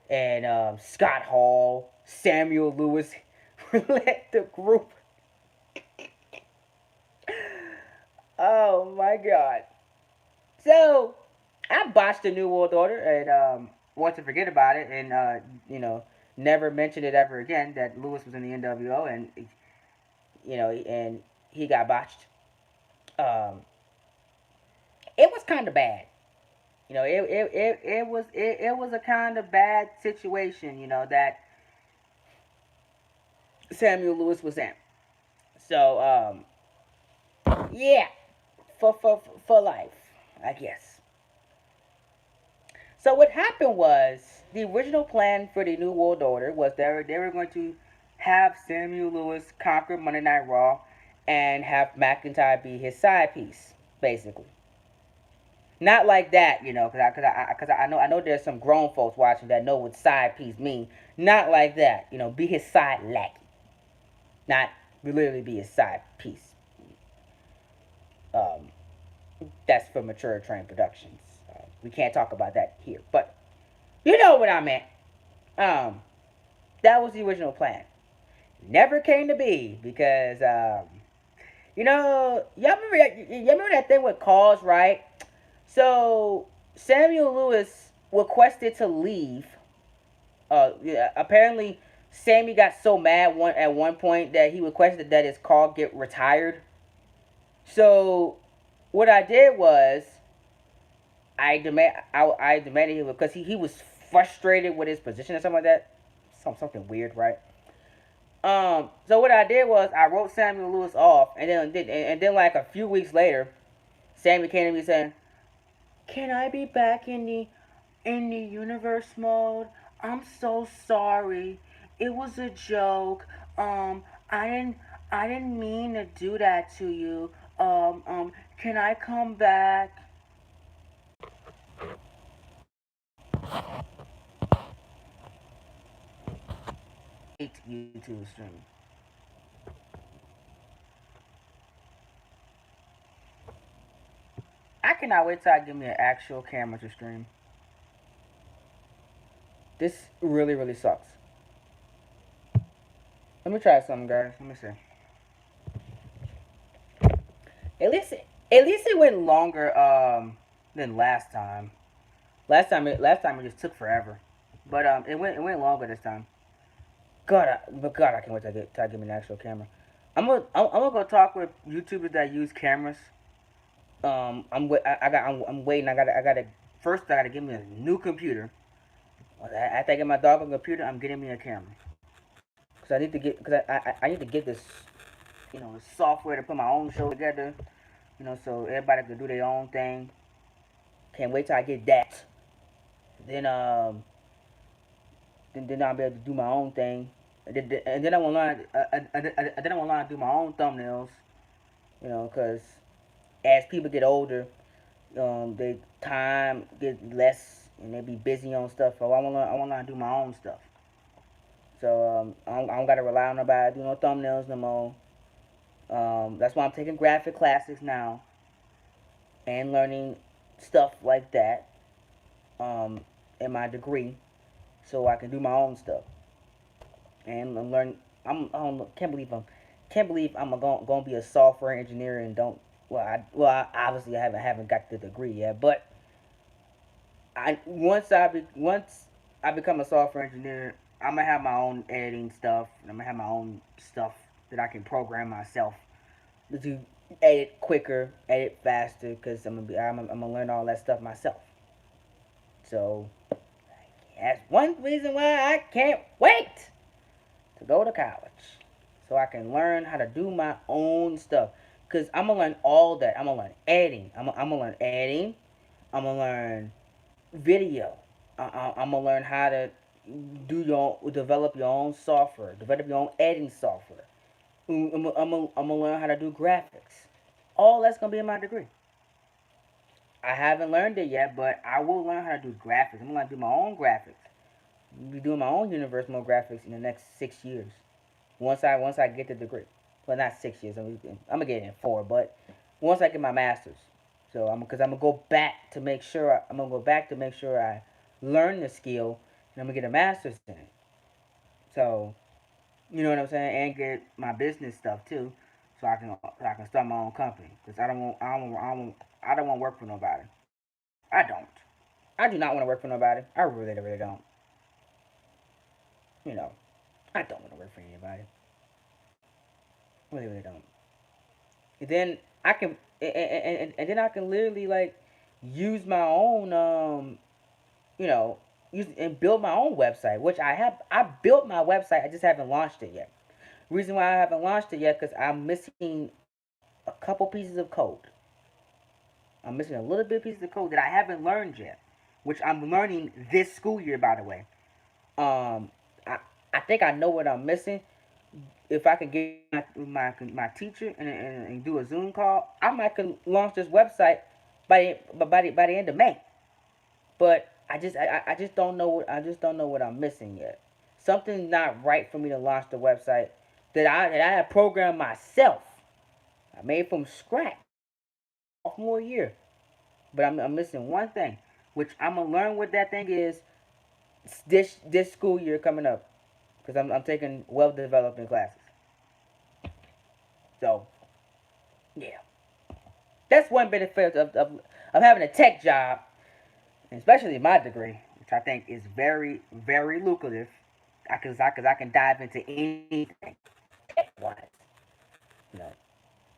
S1: and Scott Hall, Samuel Lewis led the group. Oh my god. So I botched the New World Order and want to forget about it and never mention it ever again that Lewis was in the NWO and he got botched. Um, it was kind of bad. It was a kind of bad situation. That Samuel Lewis was in. So yeah, for life, I guess. So what happened was the original plan for the New World Order was they were going to have Samuel Lewis conquer Monday Night Raw and have McIntyre be his side piece, basically. Not like that, cause I know there's some grown folks watching that know what side piece means. Not like that, be his side lackey, not literally be his side piece. Um, That's for mature train productions. We can't talk about that here, but you know what I meant. Um, that was the original plan. Never came to be because y'all remember that thing with calls, right? So Samuel Lewis requested to leave. Yeah, apparently Sammy got so mad at one point that he requested that his call get retired. So what I did was I demanded him because he was frustrated with his position or something like that. Something weird, right? So what I did was I wrote Samuel Lewis off, and then like a few weeks later, Sammy came to me saying, "Can I be back in the universe mode? I'm so sorry. It was a joke. I didn't mean to do that to you. Can I come back?" YouTube stream. I cannot wait till I give me an actual camera to stream. This really, really sucks. Let me try something, guys. Let me see. At least it went longer than last time. Last time it just took forever. But it went longer this time. God, I can't wait till I get me an actual camera. I'm gonna go talk with YouTubers that use cameras. I'm waiting. I gotta first I gotta get me a new computer. After I get my dog a computer, I'm getting me a camera. Cause I need to get this software to put my own show together. So everybody can do their own thing. Can't wait till I get that. Then then I'll be able to do my own thing. And then I want to learn. Then I want to learn to do my own thumbnails. Cause as people get older, their time get less and they be busy on stuff. So I want to learn to do my own stuff. So I don't gotta rely on nobody to do no thumbnails no more. That's why I'm taking graphic classes now and learning stuff like that um, in my degree, so I can do my own stuff and learn. I don't, can't believe I'm gonna be a software engineer and don't. I obviously haven't got the degree yet, but once I become a software engineer, I'm gonna have my own editing stuff. And I'm gonna have my own stuff that I can program myself to edit quicker, edit faster, because I'm gonna learn all that stuff myself. So that's one reason why I can't wait to go to college, so I can learn how to do my own stuff. Cause I'm gonna learn all that. I'm gonna learn editing. I'm gonna learn editing. I'm gonna learn video. I'm gonna learn how to develop your own software, develop your own editing software. I'm gonna learn how to do graphics. All that's gonna be in my degree. I haven't learned it yet, but I will learn how to do graphics. I'm gonna do my own graphics. Be doing my own universe mode graphics in the next 6 years. Once I get the degree. Well, not 6 years. I'm gonna get it in 4, but once I get my master's. So I'm gonna go back to make sure I learn the skill, and I'm gonna get a master's in it. So you know what I'm saying, and get my business stuff too, so I can start my own company. Cause I don't want to work for nobody. I don't. I do not want to work for nobody. I really really don't. You know, I don't want to work for anybody. Really really don't. And then I can and then I can literally like use my own you know use and build my own website, which I have. I built my website. I just haven't launched it yet. Reason why I haven't launched it yet because I'm missing a couple pieces of code. I'm missing a little bit of pieces of code that I haven't learned yet, which I'm learning this school year, by the way. Um, I I think I know what I'm missing. If I can get my teacher and do a Zoom call, I might can launch this website by the end of May. But I just don't know what I'm missing yet. Something's not right for me to launch the website that I have programmed myself. I made from scratch sophomore year. but I'm missing one thing, which I'm gonna learn what that thing is this school year coming up, because I'm taking well development classes. So yeah, that's one benefit of having a tech job, especially my degree, which I think is very lucrative. I can dive into anything tech wise. You know,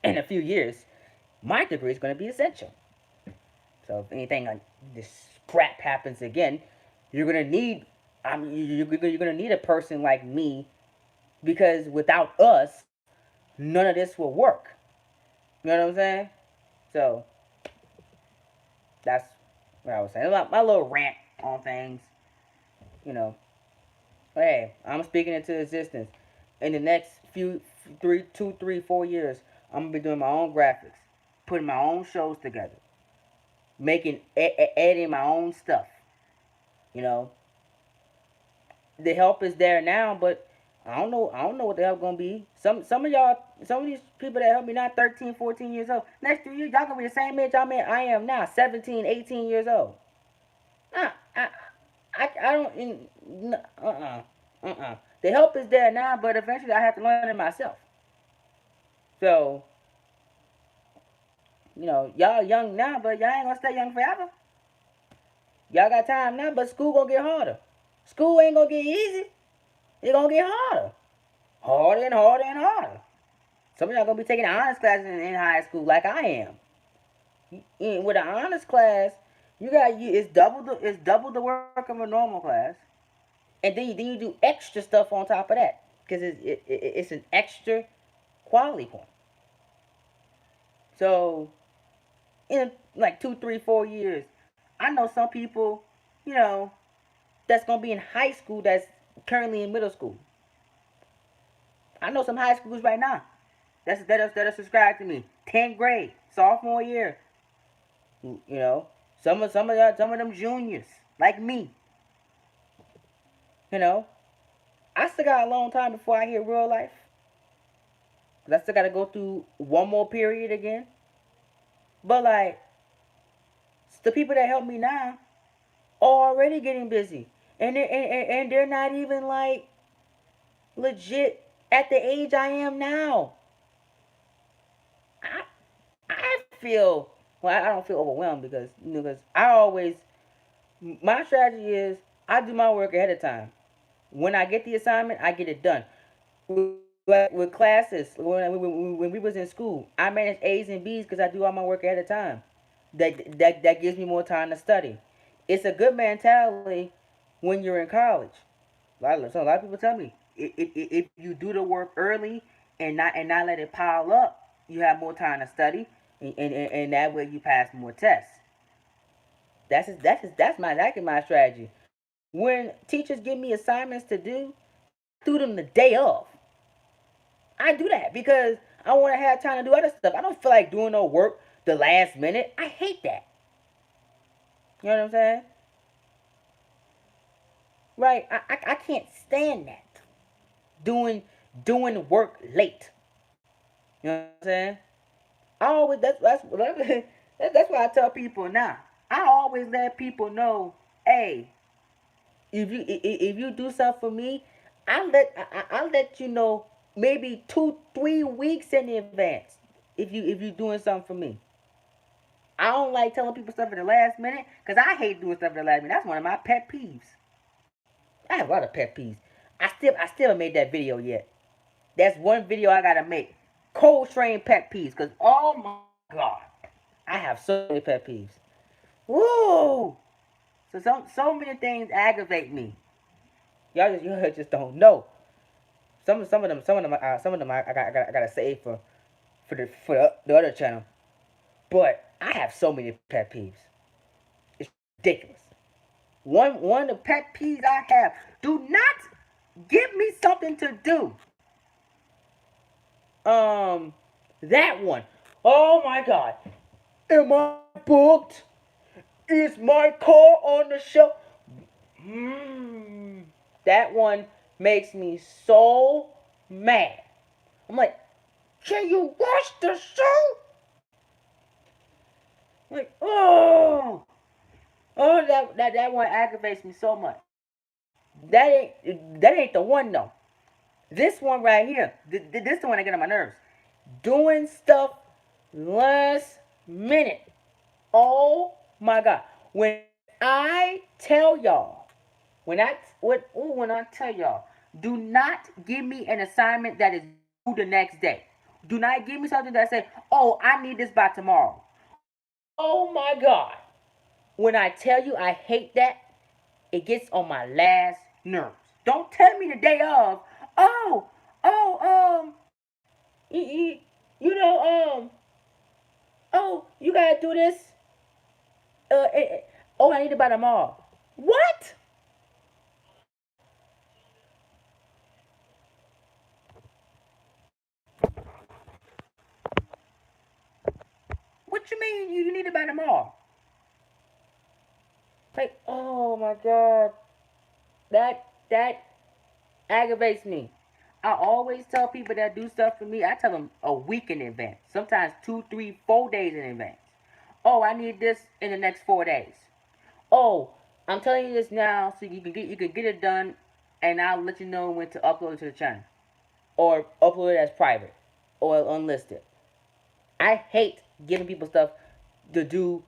S1: in a few years, my degree is going to be essential. So if anything like this crap happens again, you're gonna need you're gonna need a person like me, because without us, none of this will work. You know what I'm saying? So that's what I was saying. My little rant on things. You know, hey, I'm speaking into existence. In the next few 4 years, I'm gonna be doing my own graphics, putting my own shows together, editing my own stuff. You know, the help is there now, but I don't know what the help gonna be. Some of y'all, some of these people that help me now, 13, 14 years old. Next 3 years, y'all gonna be the same age I am now, 17, 18 years old. Nah, I don't. The help is there now, but eventually I have to learn it myself. So y'all young now, but y'all ain't gonna stay young forever. Y'all got time now, but school gonna get harder. School ain't gonna get easy. It gonna get harder, harder and harder and harder. Some of y'all gonna be taking honors classes in high school like I am. With an honors class, it's double the work of a normal class, and then you do extra stuff on top of that, because it's an extra quality point. So in like 2, 3, 4 years, I know some people, you know, that's gonna be in high school that's currently in middle school. I know some high schools right now that are subscribed to me. 10th grade, sophomore year. You know, some of them juniors like me. You know, I still got a long time before I hit real life. 'Cause I still got to go through one more period again. But like the people that help me now are already getting busy, and they're not even like legit at the age I am now. I I feel I don't feel overwhelmed, because I always, my strategy is I do my work ahead of time. When I get the assignment, I get it done. Like with classes, when we was in school, I manage A's and B's because I do all my work ahead of time. That gives me more time to study. It's a good mentality when you're in college. A lot of people tell me, if you do the work early and not let it pile up, you have more time to study, and that way you pass more tests. That's my strategy. When teachers give me assignments to do, I do them the day of. I do that because I want to have time to do other stuff. I don't feel like doing no work the last minute. I hate that. You know what I'm saying? Right? I can't stand that. Doing doing work late. You know what I'm saying? I always that's what I tell people now. I always let people know, hey, if you do something for me, I'll let you know maybe 2 3 weeks in advance, if you doing something for me. I don't like telling people stuff at the last minute, because I hate doing stuff at the last minute. That's one of my pet peeves. I have a lot of pet peeves. I still haven't made that video yet. That's one video I gotta make. Cold train pet peeves, because oh my god, I have so many pet peeves. Woo! So many things aggravate me. Y'all just don't know. Some of them I gotta save for the other channel. But I have so many pet peeves. It's ridiculous. One of the pet peeves I have: do not give me something to do. Um, that one. Oh my god. Am I booked? Is my car on the show? Mm, that one makes me so mad. I'm like, can you watch the show? Like, oh, that one aggravates me so much. That ain't the one though. This one right here, this the one that get on my nerves. Doing stuff last minute. Oh my god. I tell y'all, when I tell y'all, do not give me an assignment that is due the next day. Do not give me something that say, "Oh, I need this by tomorrow." Oh my god. When I tell you I hate that, it gets on my last nerves. Don't tell me the day of. Oh, oh, you, you, you know, you gotta do this. Oh, I need it by tomorrow. What? What you mean you need it by tomorrow? Like, oh my god, that aggravates me. I always tell people that do stuff for me. I tell them a week in advance, sometimes 2, 3, 4 days in advance. Oh, I need this in the next 4 days. Oh, I'm telling you this now so you can get it done, and I'll let you know when to upload it to the channel or upload it as private or unlisted. I hate giving people stuff to do,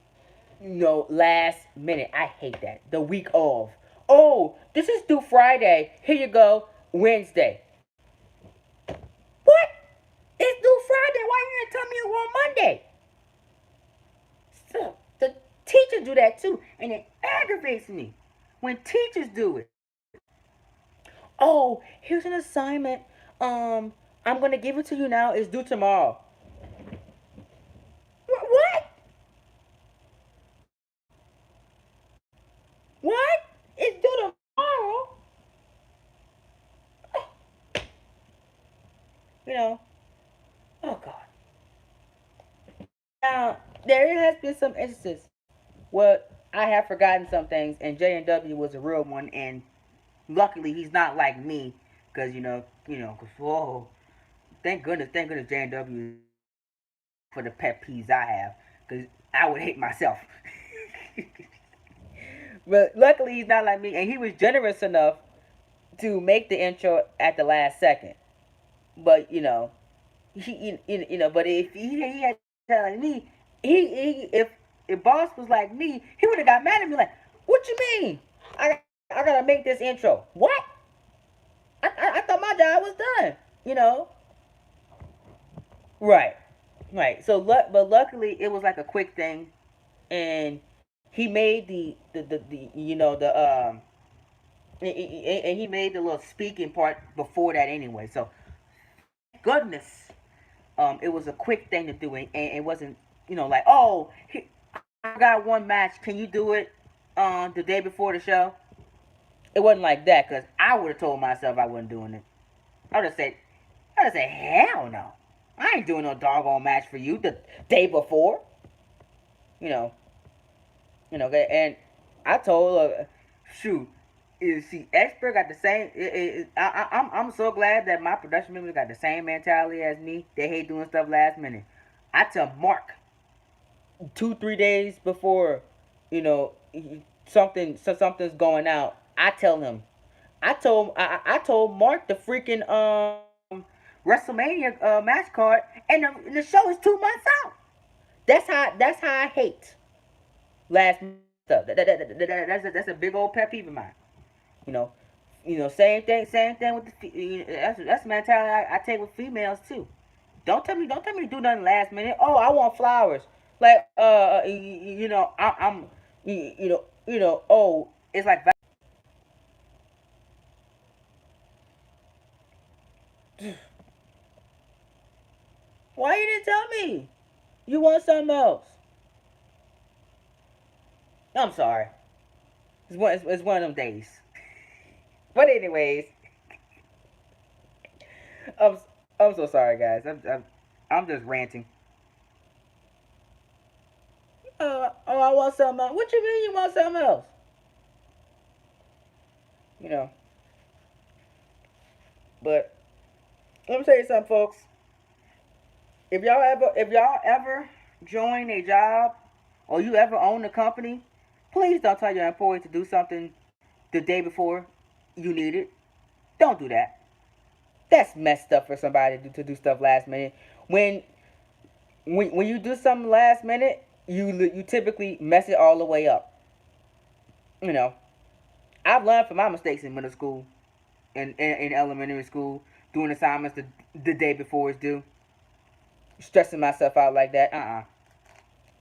S1: last minute. I hate that. The week of. Oh, this is due Friday. Here you go, Wednesday. What? It's due Friday. Why you didn't tell me it was on Monday? So the teachers do that too, and it aggravates me when teachers do it. Oh, here's an assignment. I'm gonna give it to you now. It's due tomorrow. What? What? It's due tomorrow. You know. Oh God. Now there has been some instances where I have forgotten some things, and J and W was a real one, and luckily he's not like me, because cause whoa, thank goodness J and W for the pet peeves I have, because I would hate myself. But luckily he's not like me, and he was generous enough to make the intro at the last second. But but if he had telling me, if boss was like me, he would have got mad at me like, "What you mean? I gotta make this intro? What? I thought my job was done. You know? Right, right. But luckily it was like a quick thing, and he made the and he made the little speaking part before that anyway. So goodness, it was a quick thing to do, and it wasn't, like, oh, I got one match. Can you do it the day before the show? It wasn't like that, because I would have told myself I wasn't doing it. I would have said, hell no. I ain't doing no doggone match for you the day before. You know, and I told her, shoot, is see, expert got the same. I'm so glad that my production members got the same mentality as me. They hate doing stuff last minute. I tell Mark 2, 3 days before, you know, something's going out. I tell him. I told Mark the freaking WrestleMania match card, and the show is 2 months out. That's how I hate last stuff. That's a big old pet peeve of mine. You know, same thing with that's the mentality I take with females too. Don't tell me to do nothing last minute. Oh, I want flowers. Like, I'm, oh, it's like, why you didn't tell me? You want something else? I'm sorry. It's one of them days. But anyways, I'm I'm so sorry, guys. I'm just ranting. Oh, I want something else. What you mean you want something else? You know, but let me tell you something, folks. If y'all ever join a job or you ever own a company, please don't tell your employee to do something the day before you need it. Don't do that. That's messed up for somebody to do stuff last minute. When when you do something last minute, you typically mess it all the way up. You know, I've learned from my mistakes in middle school and in elementary school, doing assignments the day before it's due, stressing myself out like that.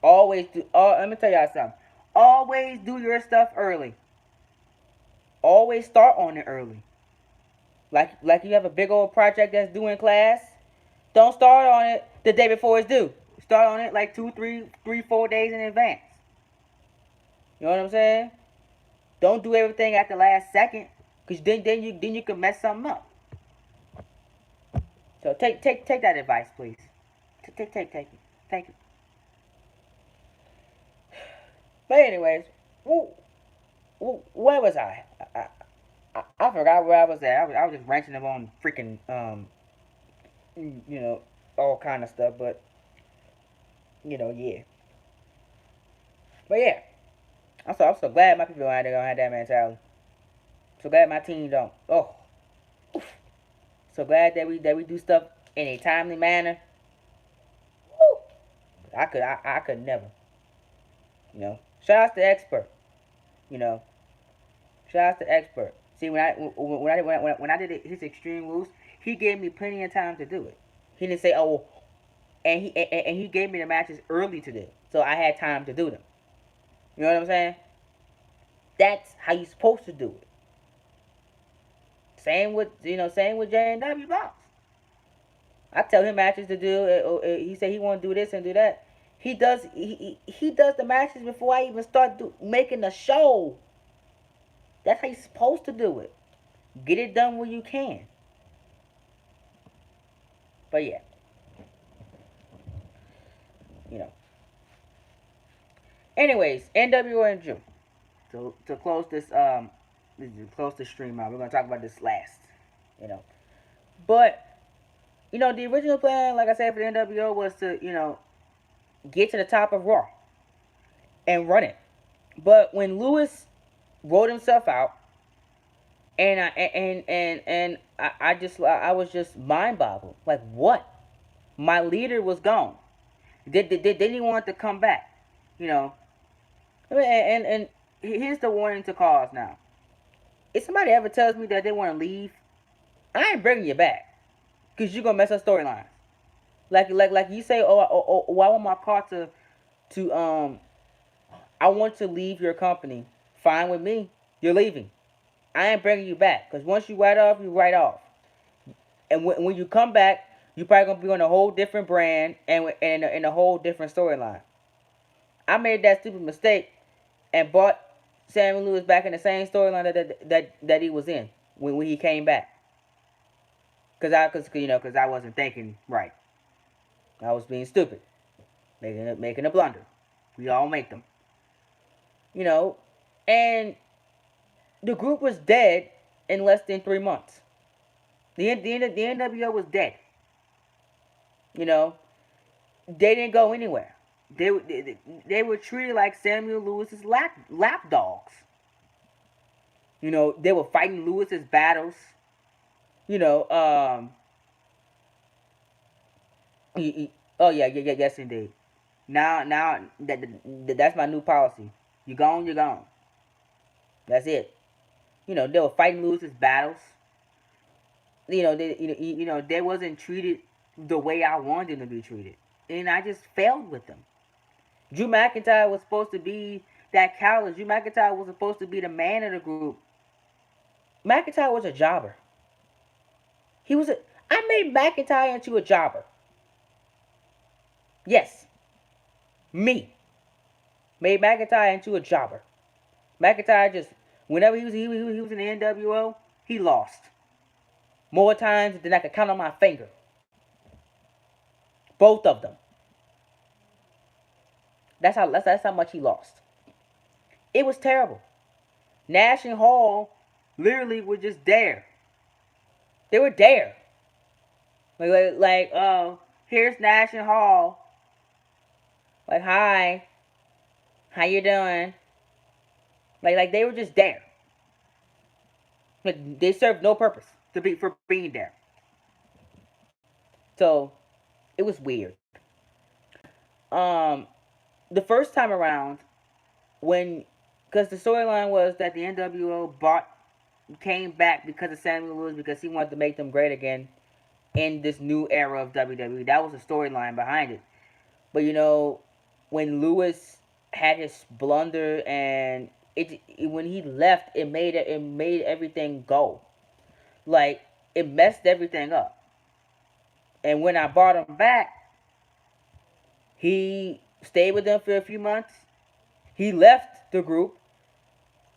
S1: Always do. Let me tell y'all something. Always do your stuff early. Always start on it early. Like you have a big old project that's due in class. Don't start on it the day before it's due. Start on it like 2, 3, 4 days in advance. You know what I'm saying? Don't do everything at the last second, cause then you can mess something up. So take that advice, please. Take it. Thank you. But anyways, where was I? I forgot where I was at. I was just ranting them on freaking you know, all kind of stuff. But yeah. But yeah, I'm so glad my people out there don't have that mentality. So glad my team don't. Oh, so glad that we do stuff in a timely manner. Woo. I could never. Shout out to expert. You know, shout out to expert. See, when I did his extreme rules, he gave me plenty of time to do it. He didn't say, oh, and he gave me the matches early to do, so I had time to do them. You know what I'm saying? That's how you're supposed to do it. Same with J&W Box. I tell him matches to do. He said he want to do this and do that. He does the matches before I even start making the show. That's how you're supposed to do it. Get it done when you can. But yeah, you know. Anyways, NWO and Drew. To close this stream out, we're gonna talk about this last. You know, but the original plan, like I said, for the NWO was to get to the top of Raw and run it. But when Lewis wrote himself out, and I was just mind boggled. Like, what? My leader was gone. Did he want to come back? You know, and here's the warning to cause now. If somebody ever tells me that they want to leave, I ain't bringing you back, cause you're gonna mess up storylines. Like you say, oh, I want my car to I want to leave your company. Fine with me. You're leaving. I ain't bringing you back, cause once you write off, you write off. And when you come back, you probably gonna be on a whole different brand and a whole different storyline. I made that stupid mistake and brought Samuel Lewis back in the same storyline that he was in when he came back. Cause I wasn't thinking right. I was being stupid, making a blunder. We all make them. You know, and the group was dead in less than 3 months. The NWO was dead. You know, they didn't go anywhere. They were treated like Samuel Lewis's lap dogs. They were fighting Lewis's battles. You know, oh yeah, yes indeed. Now that's my new policy. You gone, you're gone. That's it. They were fighting Lewis's battles. They wasn't treated the way I wanted them to be treated, and I just failed with them. Drew McIntyre was supposed to be that coward. Drew McIntyre was supposed to be the man of the group. McIntyre was a jobber. He was a. I made McIntyre into a jobber. Yes, me made McIntyre into a jobber. McIntyre just whenever he was in the NWO, he lost more times than I could count on my finger. Both of them. That's how much he lost. It was terrible. Nash and Hall literally were just there. They were there. Here's Nash and Hall. Like, hi. How you doing? Like they were just there. Like they served no purpose to be for being there. So it was weird. Um, the first time around, when because the storyline was that the NWO bought came back because of Samuel Lewis because he wanted to make them great again in this new era of WWE. That was the storyline behind it. But when Lewis had his blunder and when he left, it made everything go. Like it messed everything up. And when I brought him back, he stayed with them for a few months. He left the group.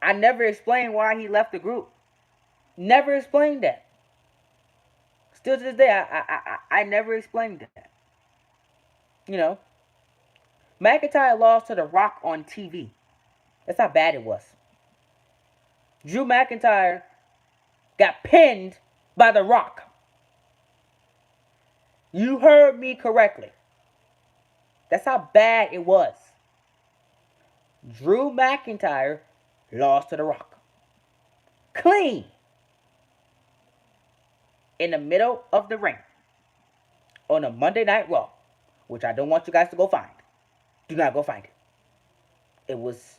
S1: I never explained why he left the group. Never explained that. Still to this day, I never explained that. You know, McIntyre lost to The Rock on TV. That's how bad it was. Drew McIntyre got pinned by The Rock. You heard me correctly. That's how bad it was. Drew McIntyre lost to The Rock. Clean. In the middle of the ring. On a Monday Night Raw. Which I don't want you guys to go find. Do not go find it. It was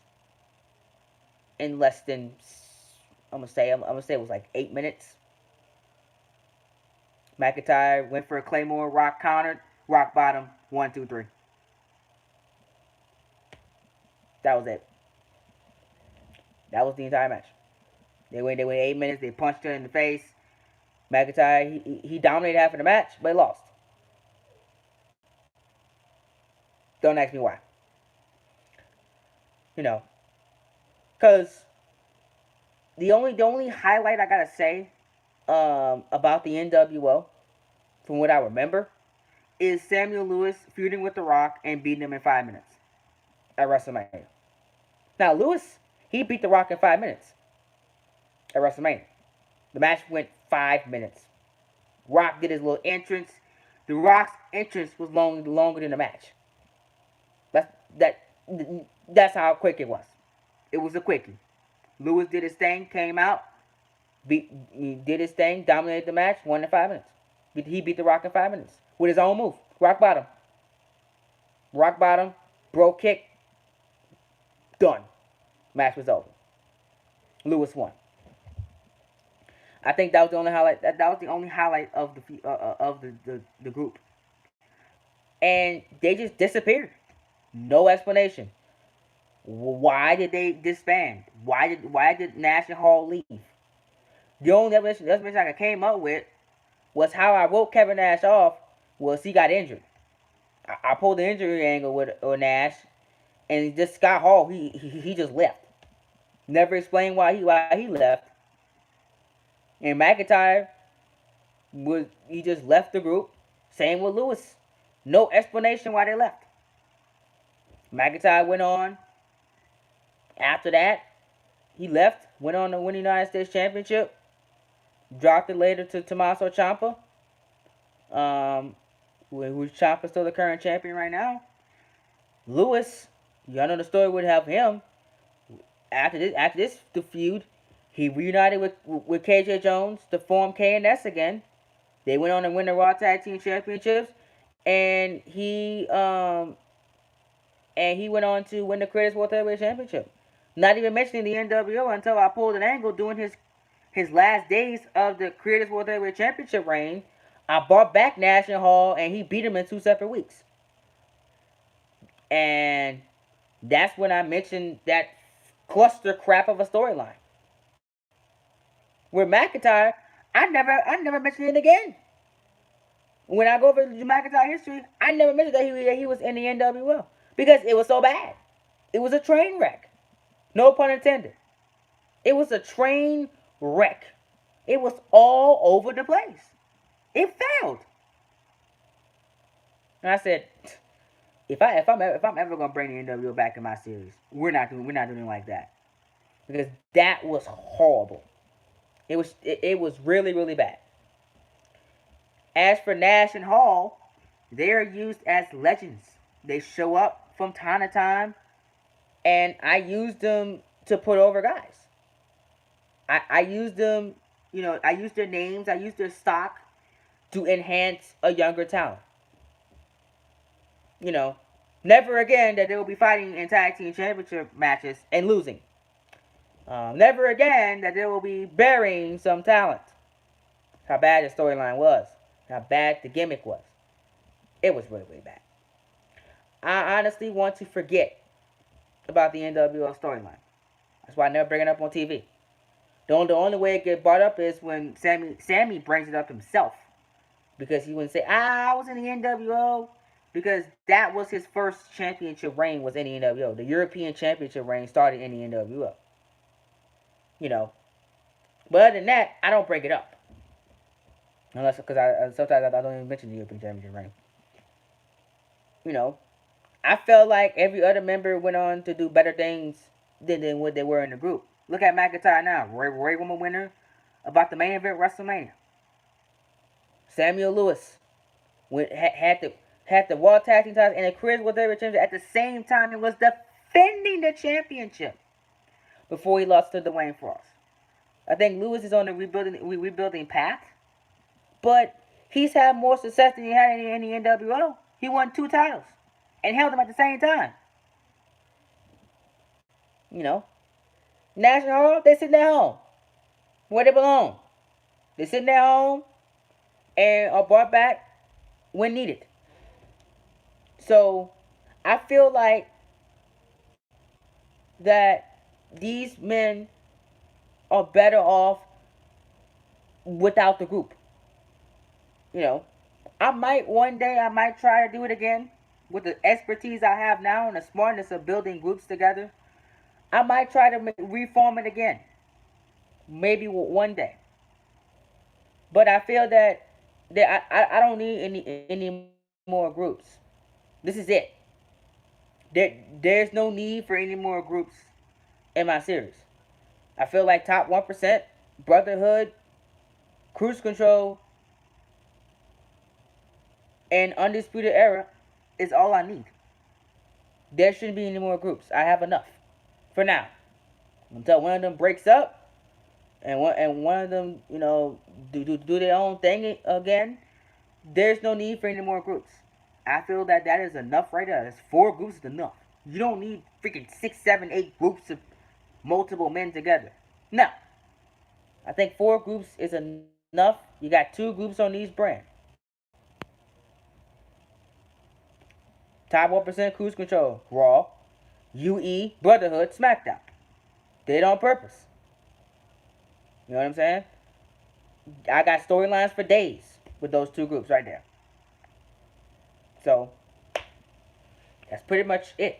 S1: in less than, I'm gonna say it was like 8 minutes. McIntyre went for a Claymore, Rock countered, Rock bottom, 1, 2, 3. That was it. That was the entire match. They went 8 minutes. They punched her in the face. McIntyre he dominated half of the match, but he lost. Don't ask me why. Because the only highlight I gotta say about the NWO, from what I remember, is Samuel Lewis feuding with The Rock and beating him in 5 minutes at WrestleMania. Now Lewis, he beat The Rock in 5 minutes at WrestleMania. The match went 5 minutes. Rock did his little entrance. The Rock's entrance was longer than the match. That's that. That's how quick it was. It was a quickie. Lewis did his thing, came out, he did his thing, dominated the match, won in 5 minutes. He beat The Rock in 5 minutes with his own move. Rock bottom. Rock bottom, bro kick, done. Match was over. Lewis won. I think that was the only highlight. That was the only highlight of the group, and they just disappeared. No explanation. Why did they disband? Why did Nash and Hall leave? The only explanation I came up with was how I wrote Kevin Nash off was he got injured. I pulled the injury angle with Nash, and just Scott Hall he just left. Never explained why he left. And McIntyre he just left the group. Same with Lewis. No explanation why they left. McIntyre went on. After that, he left. Went on to win the United States Championship. Dropped it later to Tommaso Ciampa. Who's Ciampa's still the current champion right now. Lewis, y'all know the story would have him. After this the feud, he reunited with KJ Jones to form KNS again. They went on to win the Raw Tag Team Championships, and he went on to win the Creators World Heavyweight Championship. Not even mentioning the NWO until I pulled an angle doing his last days of the Creators World Heavyweight Championship reign. I brought back Nash and Hall, and he beat him in 2 separate weeks. And that's when I mentioned that cluster crap of a storyline. With McIntyre, I never mentioned it again. When I go over the McIntyre history, I never mentioned that he was in the NWO because it was so bad. It was a train wreck. No pun intended. It was a train wreck. It was all over the place. It failed. And I said, if I'm ever gonna bring the NWO back in my series, we're not doing it like that, because that was horrible. It was really, really bad. As for Nash and Hall, they are used as legends. They show up from time to time, and I used them to put over guys. I used them, I used their names, I used their stock to enhance a younger talent. You know, never again that they will be fighting in tag team championship matches and losing. Never again that they will be burying some talent. How bad the storyline was, how bad the gimmick was. It was really, really bad. I honestly want to forget about the NWO storyline. That's why I never bring it up on TV. The only way it gets brought up is when Sammy brings it up himself. Because he wouldn't say, I was in the NWO. Because that was his first championship reign was in the NWO. The European Championship reign started in the NWO. You know. But other than that, I don't bring it up. Unless, because sometimes I don't even mention the European Championship reign. You know. I felt like every other member went on to do better things than what they were in the group. Look at McIntyre now. Royal Rumble winner about the main event WrestleMania. Samuel Lewis had the World Tag Team titles and the Chris was their championship at the same time and was defending the championship before he lost to Dwayne Frost. I think Lewis is on the rebuilding path, but he's had more success than he had in the NWO. He won 2 titles and held them at the same time. You know, National Hall, they sitting at home where they belong. They sitting at home and are brought back when needed. So I feel like that these men are better off without the group. You know, one day I might try to do it again with the expertise I have now and the smartness of building groups together. I might try to reform it again. Maybe one day. But I feel that I don't need any more groups. This is it. There's no need for any more groups in my series. I feel like top 1%, Brotherhood, Cruise Control, and Undisputed Era is all I need. There shouldn't be any more groups. I have enough for now. Until one of them breaks up and one of them, do their own thing again, there's no need for any more groups. I feel that is enough right there. That's 4 groups is enough. You don't need freaking 6, 7, 8 groups of multiple men together. No. I think 4 groups is enough. You got 2 groups on each brand. Top 1% Cruise Control, Raw, UE, Brotherhood, SmackDown. Did it on purpose. You know what I'm saying? I got storylines for days with those 2 groups right there. So, that's pretty much it.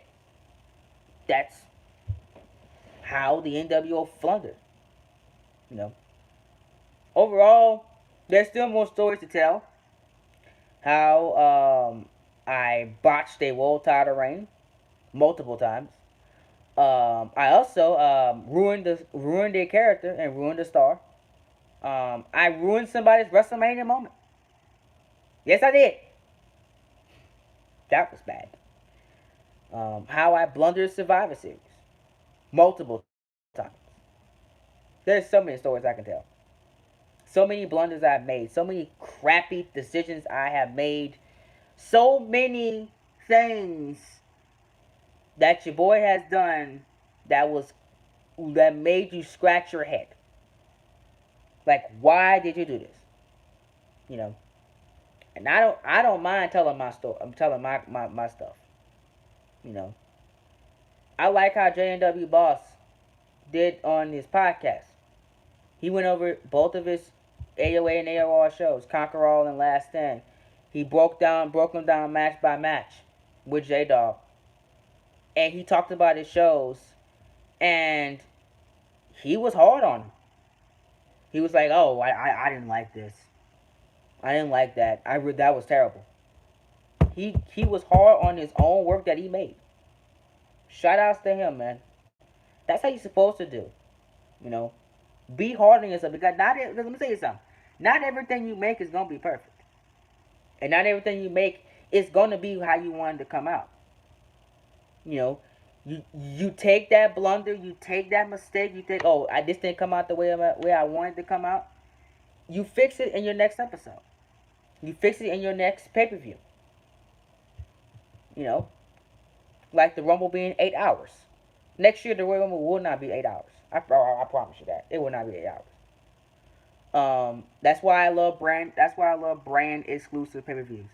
S1: That's how the NWO floundered. You know. Overall, there's still more stories to tell. How I botched a world title reign multiple times. I also ruined their character and ruined the star. I ruined somebody's WrestleMania moment. Yes, I did. That was bad. How I blundered Survivor Series multiple times. There's so many stories I can tell. So many blunders I've made. So many crappy decisions I have made. So many things that your boy has done that made you scratch your head. Like, why did you do this? You know. And I don't mind telling my story. I'm telling my stuff. You know. I like how J&W Boss did on his podcast. He went over both of his AOA and AOR shows, Conquer All and Last Stand. He broke them down match by match with J Dog. And he talked about his shows, and he was hard on him. He was like, "Oh, I didn't like this. I didn't like that. That was terrible." He was hard on his own work that he made. Shout outs to him, man. That's how you're supposed to do. You know, be hard on yourself because let me tell you something. Not everything you make is gonna be perfect, and not everything you make is gonna be how you want it to come out. You know, You take that blunder, you take that mistake, you think, oh, I this didn't come out the way I wanted to come out. You fix it in your next episode. You fix it in your next pay per view. You know, like the Rumble being 8 hours. Next year, the Royal Rumble will not be 8 hours. I promise you that it will not be 8 hours. That's why I love brand. That's why I love brand exclusive pay per views.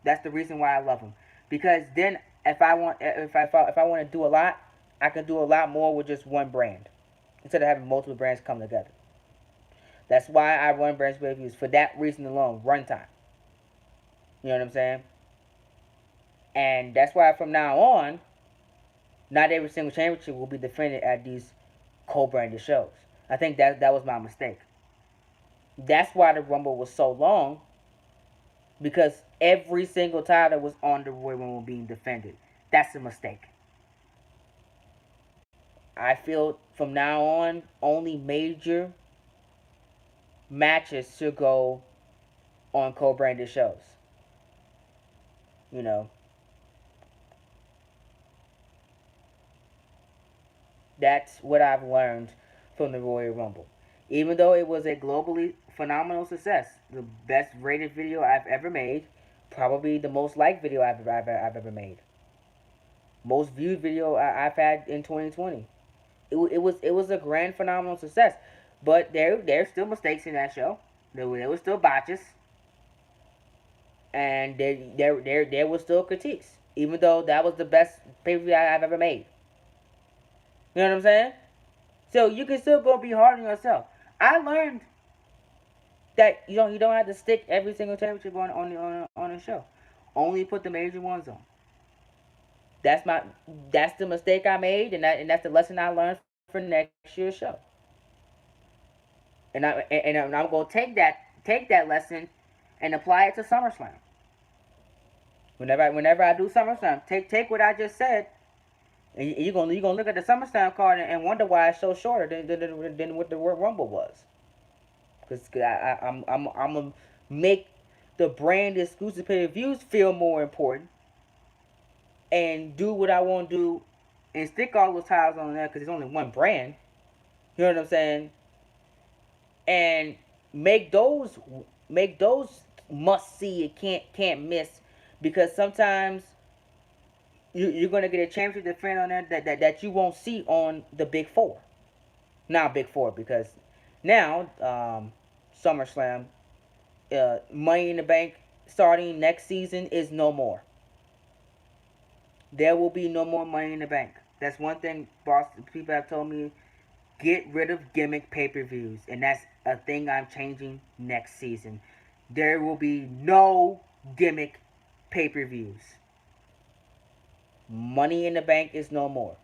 S1: That's the reason why I love them. Because then, if I want to do a lot, I can do a lot more with just one brand instead of having multiple brands come together. That's why I run brands pay per views for that reason alone. Runtime. You know what I'm saying? And that's why from now on, not every single championship will be defended at these co-branded shows. I think that was my mistake. That's why the Rumble was so long, because every single title was on the Royal Rumble being defended. That's a mistake. I feel from now on, only major matches should go on co-branded shows. You know, that's what I've learned from the Royal Rumble. Even though it was a globally phenomenal success, the best rated video I've ever made, probably the most liked video I've ever made, most viewed video I've had in 2020. It was a grand phenomenal success, but there's still mistakes in that show. There was still botches, and there was still critiques. Even though that was the best pay per view I've ever made. You know what I'm saying? So you can still go be hard on yourself. I learned that you don't have to stick every single championship on a show. Only put the major ones on. That's my that's the mistake I made, and that's the lesson I learned for next year's show. And I'm gonna take that lesson and apply it to SummerSlam. Whenever I do SummerSlam, take what I just said, and you're gonna look at the SummerSlam card and wonder why it's so shorter than what the Royal Rumble was. Because I'm gonna make the brand exclusive pay per views feel more important, and do what I want to do, and stick all those titles on there because it's only one brand. You know what I'm saying? And make those make those must see, it can't miss, because sometimes you're gonna get a championship defense on there that you won't see on the big four. Now big four, because now SummerSlam, Money in the Bank starting next season is no more. There will be no more Money in the Bank. That's one thing boss people have told me. Get rid of gimmick pay per views, and that's a thing I'm changing next season. There will be no gimmick pay per views. Money in the Bank is no more.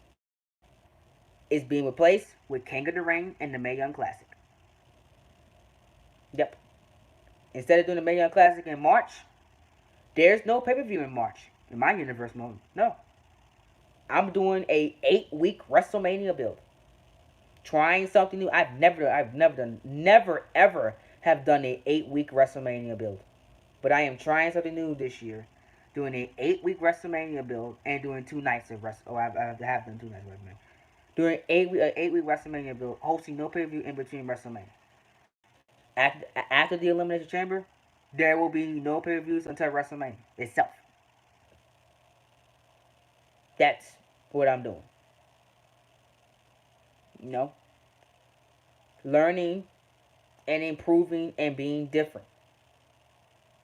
S1: It's being replaced with King of the Ring and the Mae Young Classic. Yep. Instead of doing the Mae Young Classic in March, there's no pay per view in March in my universe mode. No, I'm doing a 8 week WrestleMania build. Trying something new. Never ever have done a 8 week WrestleMania build. But I am trying something new this year. Doing a 8 week WrestleMania build and doing 2 nights of Wrestle. Oh, I have done 2 nights of WrestleMania. Doing 8 week WrestleMania build, hosting no pay per view in between WrestleMania. After the Elimination Chamber, there will be no pay per views until WrestleMania itself. That's what I'm doing. You know, learning and improving and being different.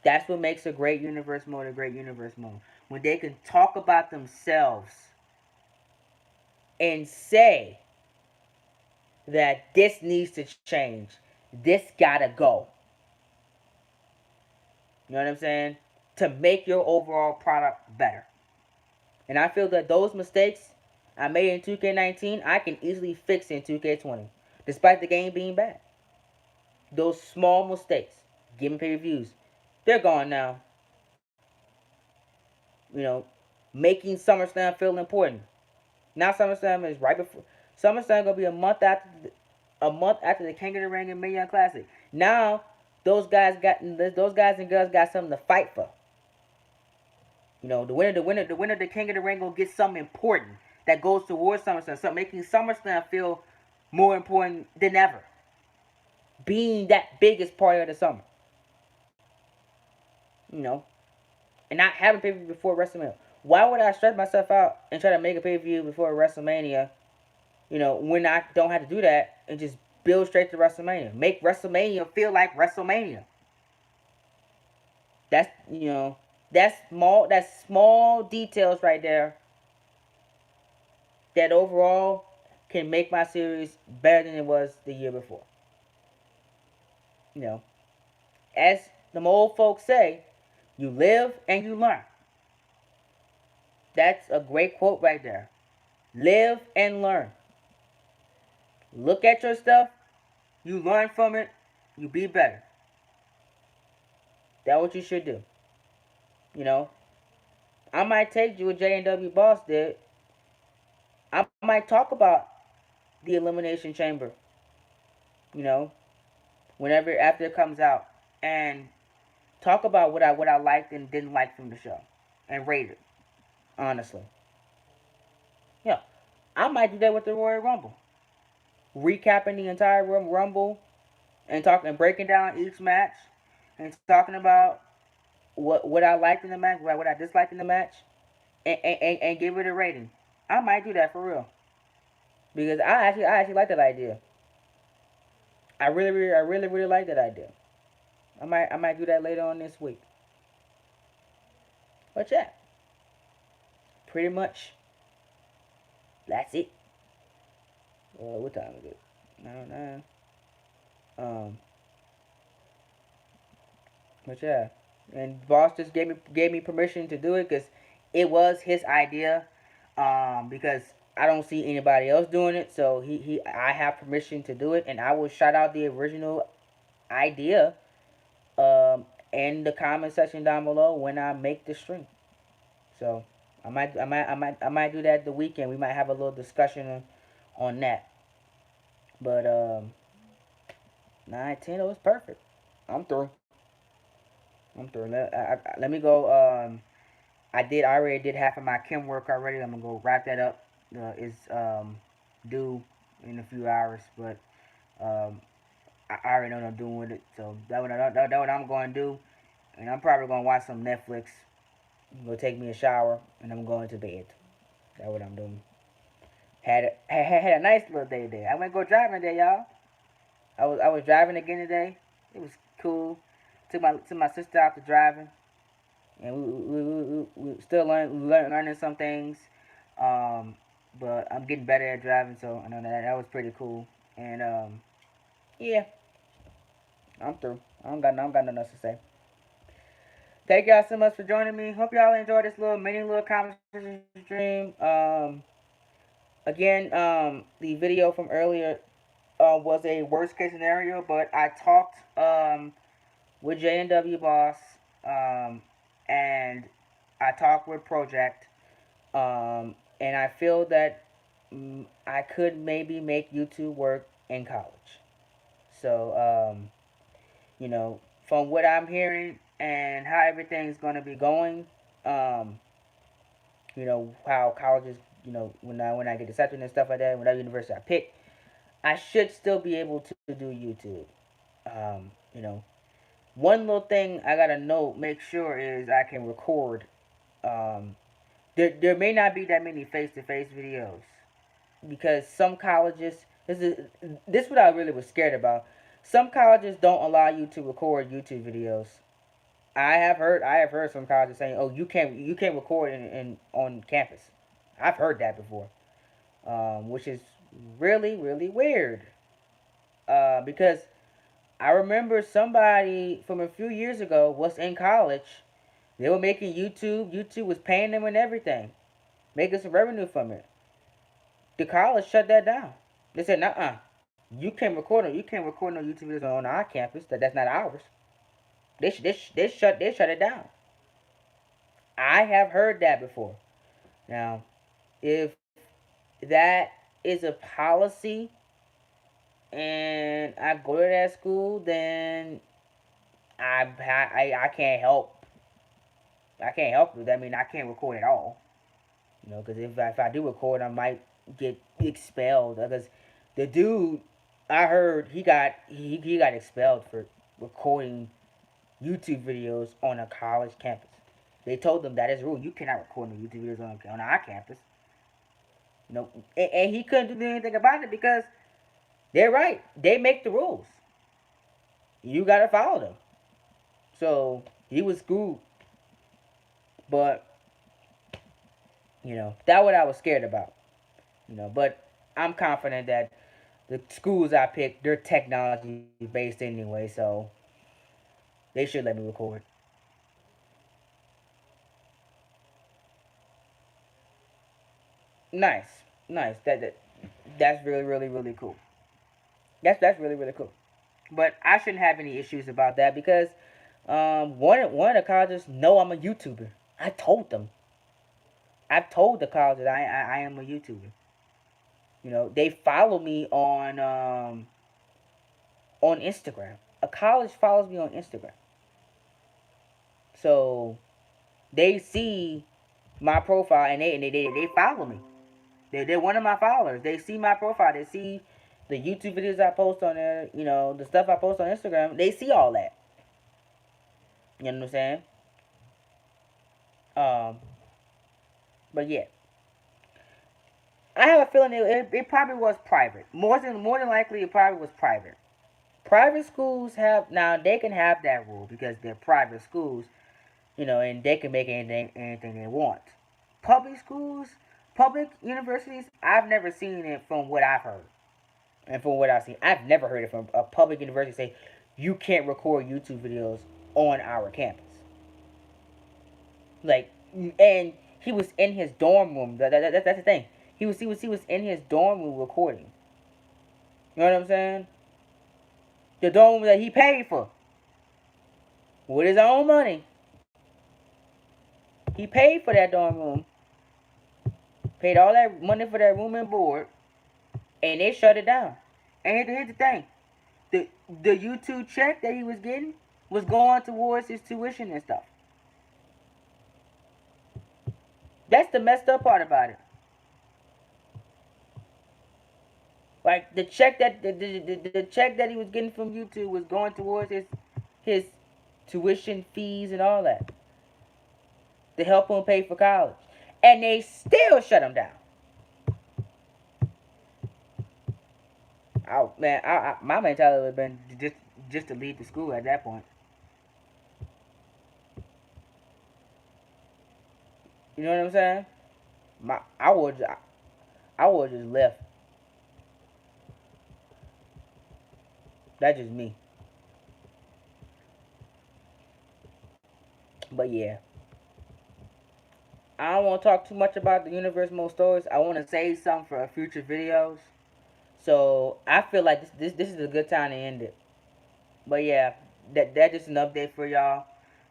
S1: That's what makes a great universe mode a great universe mode. When they can talk about themselves and say that this needs to change, this gotta go. You know what I'm saying? To make your overall product better. And I feel that those mistakes I made in 2K19, I can easily fix in 2K20, despite the game being bad. Those small mistakes, giving pay per views, they're gone now. You know, making SummerSlam feel important. Now SummerSlam is right before. SummerSlam gonna be a month after the King of the Ring and Mae Young Classic. Now those guys and girls got something to fight for. You know, the winner of the King of the Ring gonna get something important that goes towards SummerSlam, so making SummerSlam feel more important than ever, being that biggest part of the summer, you know, and not having pay per view before WrestleMania. Why would I stress myself out and try to make a pay per view before WrestleMania? When I don't have to do that and just build straight to WrestleMania, make WrestleMania feel like WrestleMania. That's that's small details right there that overall can make my series better than it was the year before. You know, as the old folks say, you live and you learn. That's a great quote right there. Live and learn. Look at your stuff, you learn from it, you be better. That's what you should do. You know, I might take you what J&W Boss did. I might talk about the Elimination Chamber, you know, whenever after it comes out, and talk about what I liked and didn't like from the show, and rate it honestly. Yeah, I might do that with the Royal Rumble, recapping the entire Rumble and talking and breaking down each match and talking about what I liked in the match, what I disliked in the match, and give it a rating. I might do that for real because I actually like that idea. I really like that idea. I might do that later on this week. But yeah, pretty much that's it. What time is it? 9:09. Um, but yeah, and boss just gave me permission to do it because it was his idea. Because I don't see anybody else doing it, so I have permission to do it, and I will shout out the original idea in the comment section down below when I make the stream. So I might do that the weekend. We might have a little discussion on that. But 9:10, it was perfect. I'm through. I'm through. Let me go. I already did half of my chem work already. I'm gonna go wrap that up. It's due in a few hours, but um, I already know what I'm doing with it. So that what I'm going to do, and I'm probably gonna watch some Netflix. Go take me a shower, and I'm going to bed. That's what I'm doing. Had a nice little day today. I went go driving today, y'all. I was driving again today. It was cool. Took my sister out to driving, and we still learning some things. Um, but I'm getting better at driving, so I know that was pretty cool. And yeah, I'm through. I don't got nothing else to say. Thank y'all so much for joining me. Hope y'all enjoyed this little conversation stream. Again, the video from earlier was a worst case scenario, but I talked with J&W Boss, um, and I talked with Project, and I feel that I could maybe make YouTube work in college. So, from what I'm hearing and how everything's going to be going, um, how colleges, when I get accepted and stuff like that, whatever university I pick, I should still be able to do YouTube. Um, you know, One little thing I gotta make sure is I can record. Um, there may not be that many face to face videos because some colleges. This is what I really was scared about. Some colleges don't allow you to record YouTube videos. I have heard some colleges saying, "Oh, you can't record in on campus." I've heard that before, which is really weird. Because I remember somebody from a few years ago was in college. They were making YouTube. YouTube was paying them and everything, making some revenue from it. The college shut that down. They said, "Nuh-uh, you can't record no YouTube videos on our campus. That's not ours." They shut it down. I have heard that before. Now, if that is a policy and I go to that school, then I can't help. I can't help it. I mean, I can't record at all. Because if I do record, I might get expelled. Because the dude, I heard he got expelled for recording YouTube videos on a college campus. They told them that is rule. You cannot record no YouTube videos on our campus. And he couldn't do anything about it because they're right. They make the rules. You gotta follow them. So he was schooled, but that's what I was scared about. But I'm confident that the schools I picked, they're technology based anyway, so they should let me record. Nice, nice. That's really really really cool. That's really really cool. But I shouldn't have any issues about that because one of the colleges know I'm a YouTuber. I told them. I've told the college that I am a YouTuber. They follow me on Instagram. A college follows me on Instagram, so they see my profile and they follow me. They're one of my followers. They see my profile. They see the YouTube videos I post on there. The stuff I post on Instagram. They see all that. You know what I'm saying? Um, but yeah, I have a feeling it probably was private. More than likely, it probably was private. Private schools have now they can have that rule because they're private schools, and they can make anything they want. Public schools, public universities, I've never seen it from what I've heard and from what I've seen. I've never heard it from a public university say you can't record YouTube videos on our campus. Like, and he was in his dorm room. That's the thing. He was in his dorm room recording. You know what I'm saying? The dorm room that he paid for with his own money. He paid for that dorm room, paid all that money for that room and board, and they shut it down. And here's the thing: the YouTube check that he was getting was going towards his tuition and stuff. That's the messed up part about it. Like the check that the check that he was getting from YouTube was going towards his tuition fees and all that to help him pay for college, and they still shut him down. Man, my mentality would have been just to leave the school at that point. You know what I'm saying? I would just left. That's just me. But yeah, I don't want to talk too much about the universe mode stories. I want to save some for future videos. So I feel like this is a good time to end it. But yeah, that's just an update for y'all.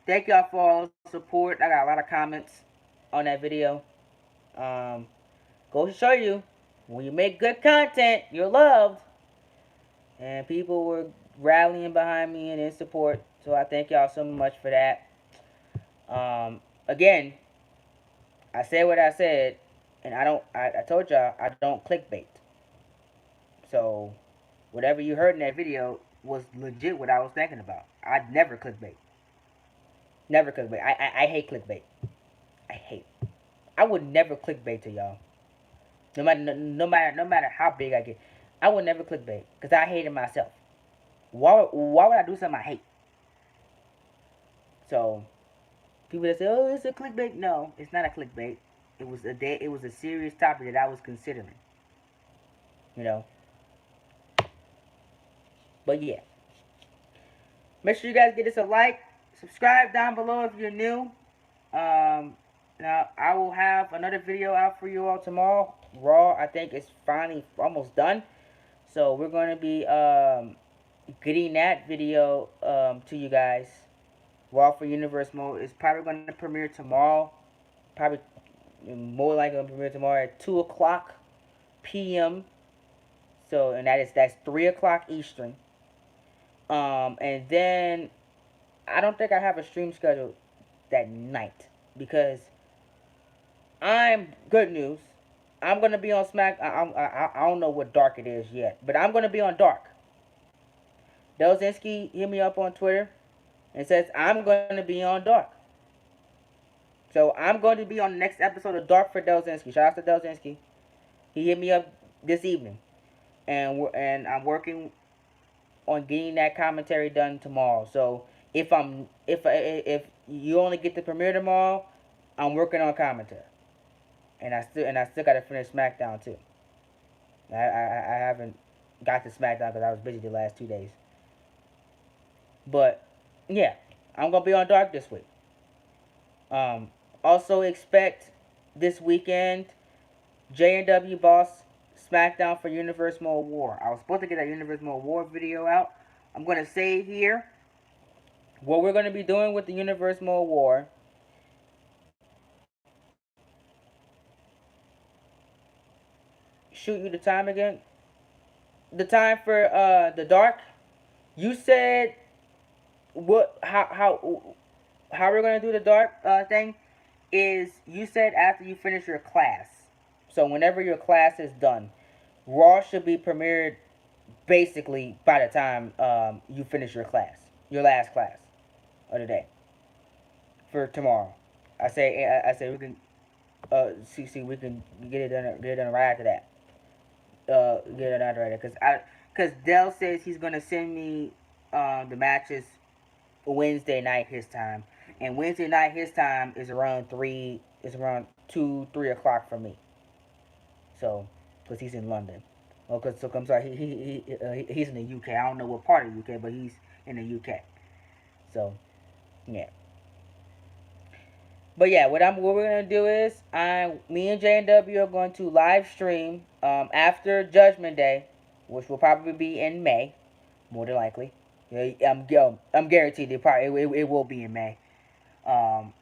S1: Thank y'all for all the support. I got a lot of comments on that video. Um, Goes to show you when you make good content, you're loved, and people were rallying behind me and in support. So I thank y'all so much for that. Again, I said what I said, and I don't. I told y'all I don't clickbait. So whatever you heard in that video was legit what I was thinking about. I'd never clickbait. Never clickbait. I hate clickbait. I hate. I would never clickbait to y'all. No matter how big I get, I would never clickbait because I hate it myself. Why would I do something I hate? So people that say, "Oh, it's a clickbait," no, it's not a clickbait. It was a serious topic that I was considering. You know. But yeah, make sure you guys get us a like, subscribe down below if you're new. Um, Now I will have another video out for you all tomorrow. Raw, I think, is finally almost done. So we're going to be getting that video to you guys. Raw for Universe Mode is probably going to premiere tomorrow. Probably more likely going to premiere tomorrow at 2 o'clock p.m. So, and that's 3 o'clock Eastern. And then I don't think I have a stream scheduled that night because I'm good news. I'm gonna be on Smack. I don't know what Dark it is yet, but I'm gonna be on Dark. Delzinski hit me up on Twitter and says I'm gonna be on Dark. So I'm going to be on the next episode of Dark for Delzinski. Shout out to Delzinski. He hit me up this evening, and I'm working on getting that commentary done tomorrow. So if you only get the premiere tomorrow, I'm working on commentary, and I still got to finish SmackDown too. I haven't got to SmackDown because I was busy the last 2 days. But yeah, I'm gonna be on Dark this week. Um, Also expect this weekend J&W Boss SmackDown for Universe Mode War. I was supposed to get that Universe Mode War video out. I'm gonna say here what we're gonna be doing with the Universe Mode War. Shoot you the time again. The time for the dark. You said what? How we're gonna do the dark thing is you said after you finish your class. So whenever your class is done, Raw should be premiered basically by the time you finish your class, your last class of the day for tomorrow. I say we can see we can get it done right after that. Get it done right because Dell says he's gonna send me the matches Wednesday night his time, and Wednesday night his time is around 3. Is around 2 3 o'clock for me. So because he's in London. Oh, cause so I'm sorry. He's in the UK. I don't know what part of the UK, but he's in the UK. So yeah. But yeah, what we're gonna do is me and J and W are going to live stream after Judgment Day, which will probably be in May, more than likely. Yeah, I'm guaranteed it will be in May. Um,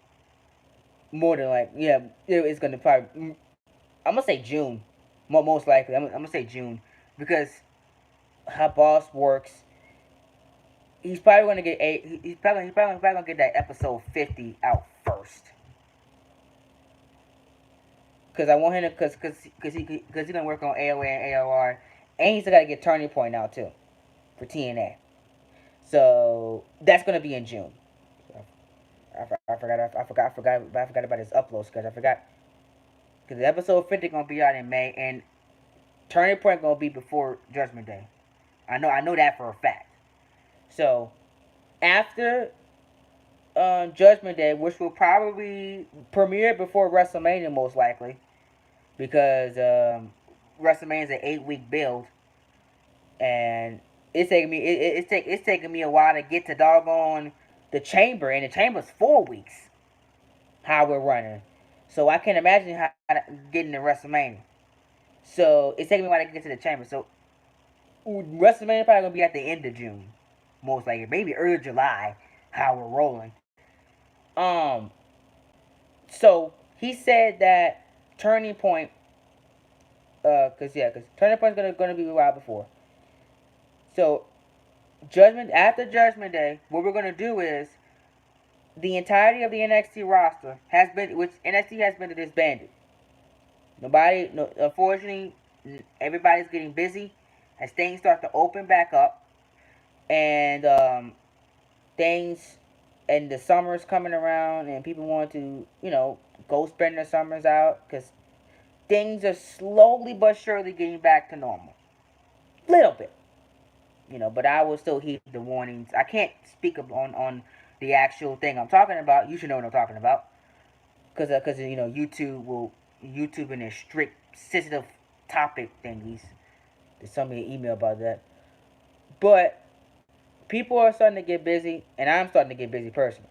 S1: More than like yeah, it's gonna probably. I'm gonna say June, most likely. I'm gonna say June because how Boss works. He's probably gonna get he's probably gonna get that episode 50 out first. Cause I want him to cause he's gonna work on AOA and AOR, and he's gotta get Turning Point out too for TNA. So that's gonna be in June. So I forgot about his upload schedule. I forgot because the episode 50 gonna be out in May, and Turning Point gonna be before Judgment Day. I know that for a fact. So after Judgment Day, which will probably premiere before WrestleMania most likely, because WrestleMania is an 8 week build, and it's taking me a while to get to doggone the chamber, and the chamber's 4 weeks. How we're running, so I can't imagine how getting to WrestleMania. So it's taking me a while to get to the chamber. So WrestleMania probably gonna be at the end of June, most likely, maybe early July. How we're rolling. Um. So he said that Turning Point, cause Turning Point's gonna be a while before. So Judgment after Judgment Day, what we're gonna do is the entirety of the NXT roster has been, which NXT has been disbanded. Nobody, no, unfortunately, everybody's getting busy as things start to open back up, and things, and the summer's coming around, and people want to, go spend their summers out because things are slowly but surely getting back to normal. Little bit, but I will still heed the warnings. I can't speak on the actual thing I'm talking about. You should know what I'm talking about, because YouTube and their strict sensitive topic thingies. They sent me an email about that. But people are starting to get busy, and I'm starting to get busy personally.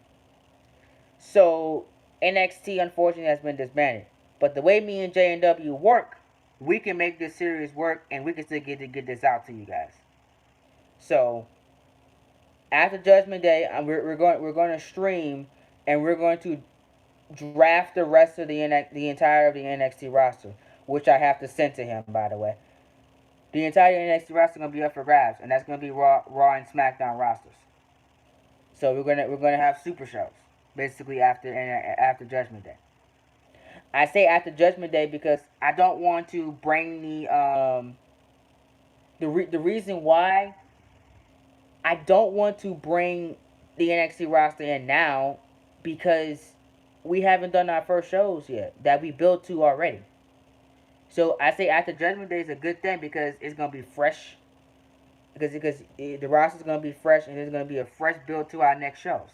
S1: So NXT unfortunately has been disbanded. But the way me and J and W work, we can make this series work, and we can still get this out to you guys. So after Judgment Day, we're going to stream, and we're going to draft the rest of the entire of the NXT roster, which I have to send to him, by the way. The entire NXT roster is gonna be up for grabs, and that's gonna be Raw and SmackDown rosters. So we're gonna have super shows basically after Judgment Day. I say after Judgment Day because I don't want to bring the reason why I don't want to bring the NXT roster in now because we haven't done our first shows yet that we built to already. So I say after Judgment Day is a good thing because it's gonna be fresh because the roster is gonna be fresh and there's gonna be a fresh build to our next shows.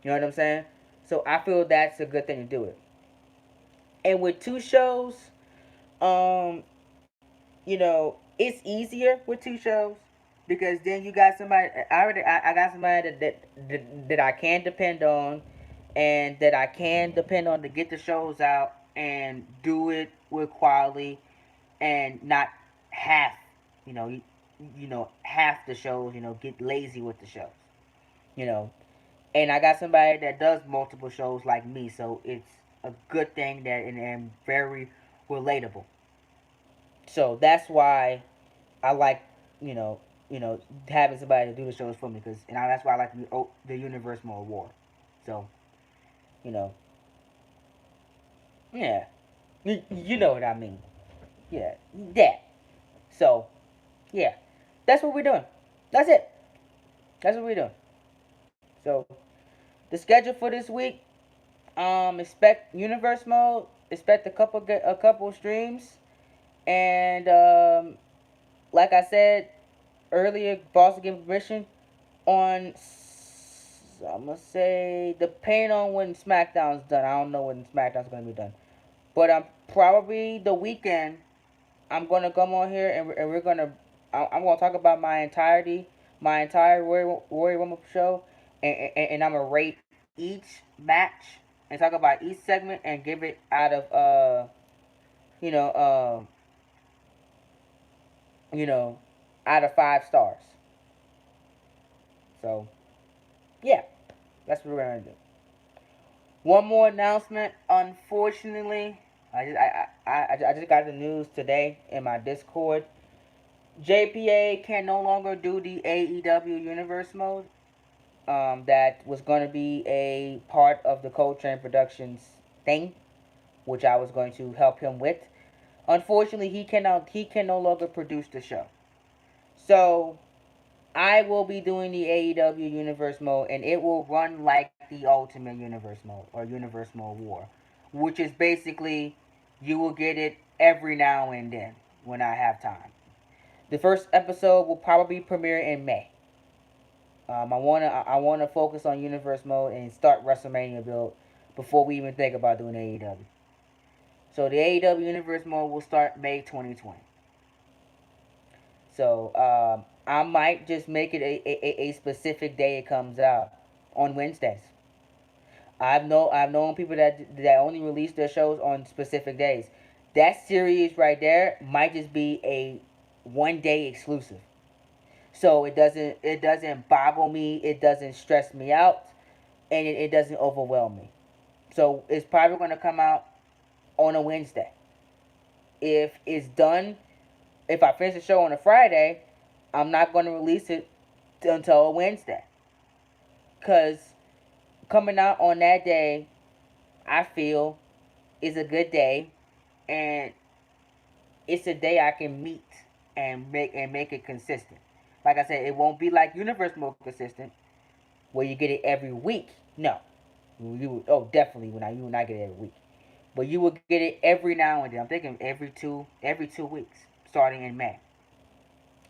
S1: You know what I'm saying? So I feel that's a good thing to do it. And with two shows, um, it's easier with two shows because then you got somebody. I got somebody that I can depend on, and that I can depend on to get the shows out and do it with quality and not half. You know, half the shows. Get lazy with the shows. You know, and I got somebody that does multiple shows like me, so it's a good thing that and very relatable. So that's why I like you know having somebody to do the shows for me because and that's why I like the Universe more Award. So you know yeah, you know what I mean. Yeah, that. So yeah, that's what we're doing. That's it. That's what we're doing. So the schedule for this week, expect Universe mode, expect a couple streams, and like I said earlier, boss give permission on. I'm gonna say depending on when SmackDown's done. I don't know when SmackDown's gonna be done, but I'm probably the weekend. I'm gonna come on here and we're gonna. I'm gonna talk about my entire Royal Rumble show, and I'm gonna rate each match and talk about each segment and give it out of you know you know out of 5 stars. So yeah, that's what we're gonna do. One more announcement. Unfortunately, I just got the news today in my Discord. JPA can no longer do the AEW Universe mode. That was going to be a part of the Coltrane Productions thing, which I was going to help him with. Unfortunately, he can no longer produce the show. So I will be doing the AEW Universe mode, and it will run like the Ultimate Universe mode or Universe mode War, which is basically you will get it every now and then when I have time. The first episode will probably premiere in May. I wanna focus on Universe mode and start WrestleMania build before we even think about doing AEW. So the AEW Universe mode will start May 2020. So I might just make it a specific day it comes out on Wednesdays. I've known people that only release their shows on specific days. That series right there might just be a 1 day exclusive. So it doesn't boggle me, it doesn't stress me out, and it doesn't overwhelm me. So it's probably gonna come out on a Wednesday. If it's done, if I finish the show on a Friday, I'm not gonna release it until a Wednesday. Cause coming out on that day, I feel is a good day, and it's a day I can meet and make it consistent. Like I said, it won't be like Universe Mode consistent, where you get it every week. No, definitely when you and I get it every week, but you will get it every now and then. I'm thinking every 2 weeks, starting in May.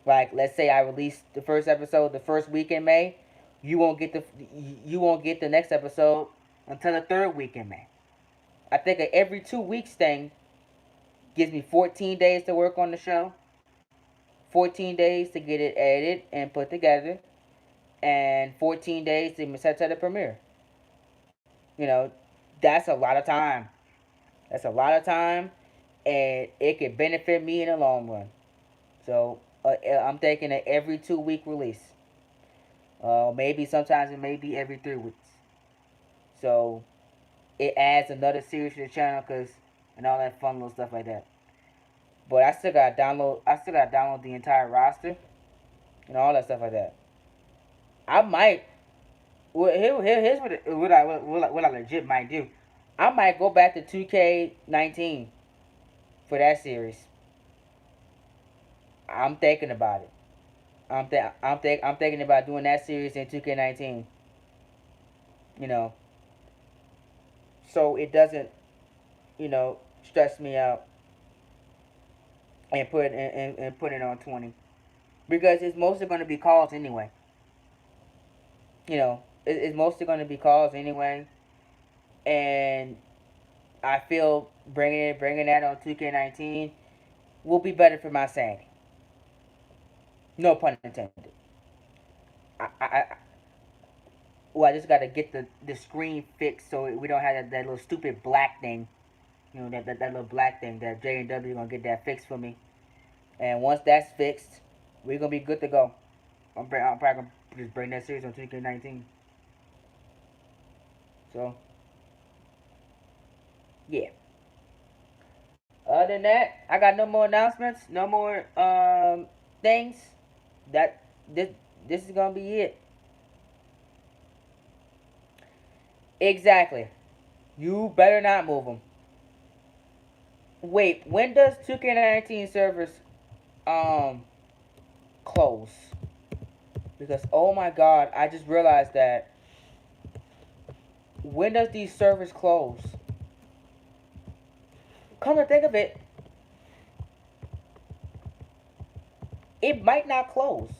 S1: Like let's say I release the first episode the first week in May, you won't get the next episode until the third week in May. I think a every 2 weeks thing gives me 14 days to work on the show, 14 days to get it edited and put together, and 14 days to set to the premiere. You know, that's a lot of time. That's a lot of time, and it could benefit me in the long run. So I'm taking an every 2 week release. Maybe sometimes it may be every 3 weeks. So it adds another series to the channel, cause and all that fun little stuff like that. But I still gotta download. I still gotta download the entire roster and all that stuff like that. I might. Well, here's what I legit might do. I might go back to 2K19 for that series. I'm thinking about it. I'm thinking about doing that series in 2K19. You know, so it doesn't stress me out and put it on 20 because it's mostly going to be calls anyway. It's mostly going to be calls anyway, and I feel bringing that on 2K19 will be better for my sanity. No pun intended. I well, I just got to get the screen fixed so we don't have that little stupid black thing. That little black thing that J and W gonna get that fixed for me. And once that's fixed, we're gonna be good to go. I'm probably gonna just bring that series on 2K19. So yeah. Other than that, I got no more announcements, no more things. That this is gonna be it. Exactly. You better not move them. Wait, when does 2K19 servers um close? Because oh my god, I just realized that when does these servers close? Come to think of it, it might not close.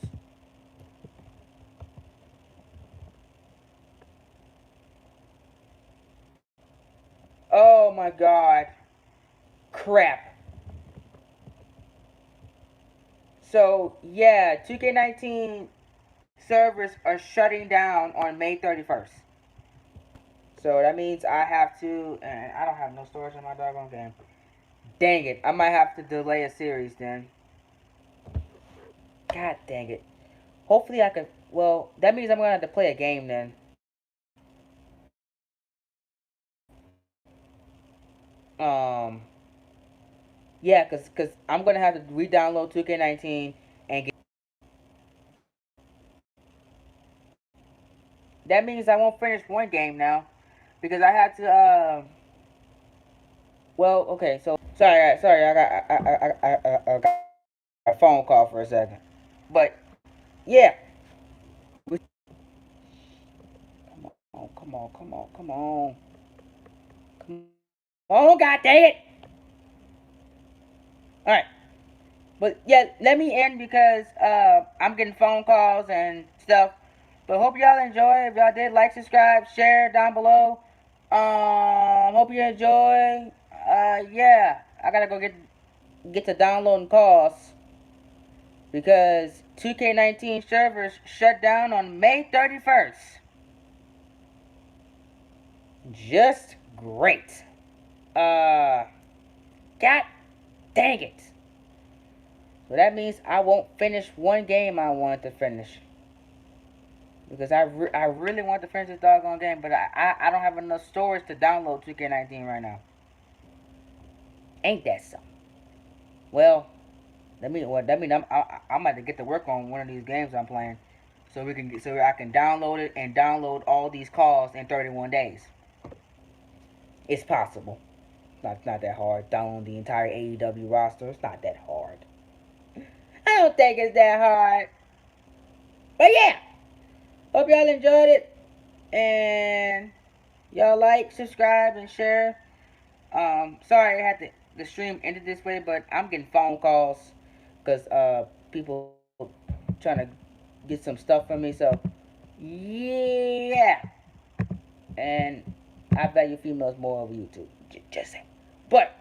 S1: Oh my god. Crap. So yeah, 2K19 servers are shutting down on May 31st. So that means I have to, and I don't have no storage on my doggone game. Dang it, I might have to delay a series then. God dang it. Hopefully I can, well, that means I'm gonna have to play a game then. Um, yeah, cause I'm gonna have to re-download 2K19 and get. That means I won't finish one game now, because I had to. Well, okay, so sorry, I got a phone call for a second, but yeah. Come on, come on, God dang it! All right, but yeah, let me end because I'm getting phone calls and stuff. But hope y'all enjoy. If y'all did, like, subscribe, share down below. Hope you enjoy. Yeah, I gotta go get to downloading calls because 2K19 servers shut down on May 31st. Just great. Uh, God dang it. So that means I won't finish one game I wanted to finish. Because I really want to finish this doggone game, but I don't have enough storage to download 2K19 right now. Ain't that something? Well, that mean I'm about to get to work on one of these games I'm playing, so I can download it and download all these calls in 31 days. It's possible. Not that hard. Download the entire AEW roster. It's not that hard. I don't think it's that hard. But yeah, hope y'all enjoyed it, and y'all like, subscribe, and share. Sorry I had the stream ended this way, but I'm getting phone calls because people trying to get some stuff from me. So yeah, and I value females more over YouTube. Just saying. But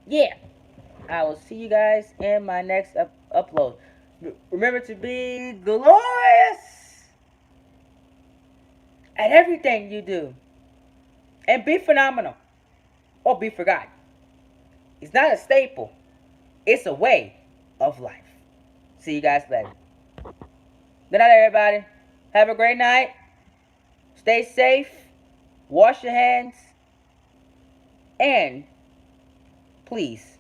S1: yeah, I will see you guys in my next upload. Remember to be glorious at everything you do, and be phenomenal or be forgotten. It's not a staple. It's a way of life. See you guys later. Good night, everybody. Have a great night. Stay safe. Wash your hands. And please,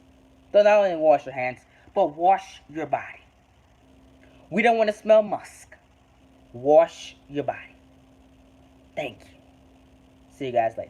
S1: don't not only wash your hands, but wash your body. We don't want to smell musk. Wash your body. Thank you. See you guys later.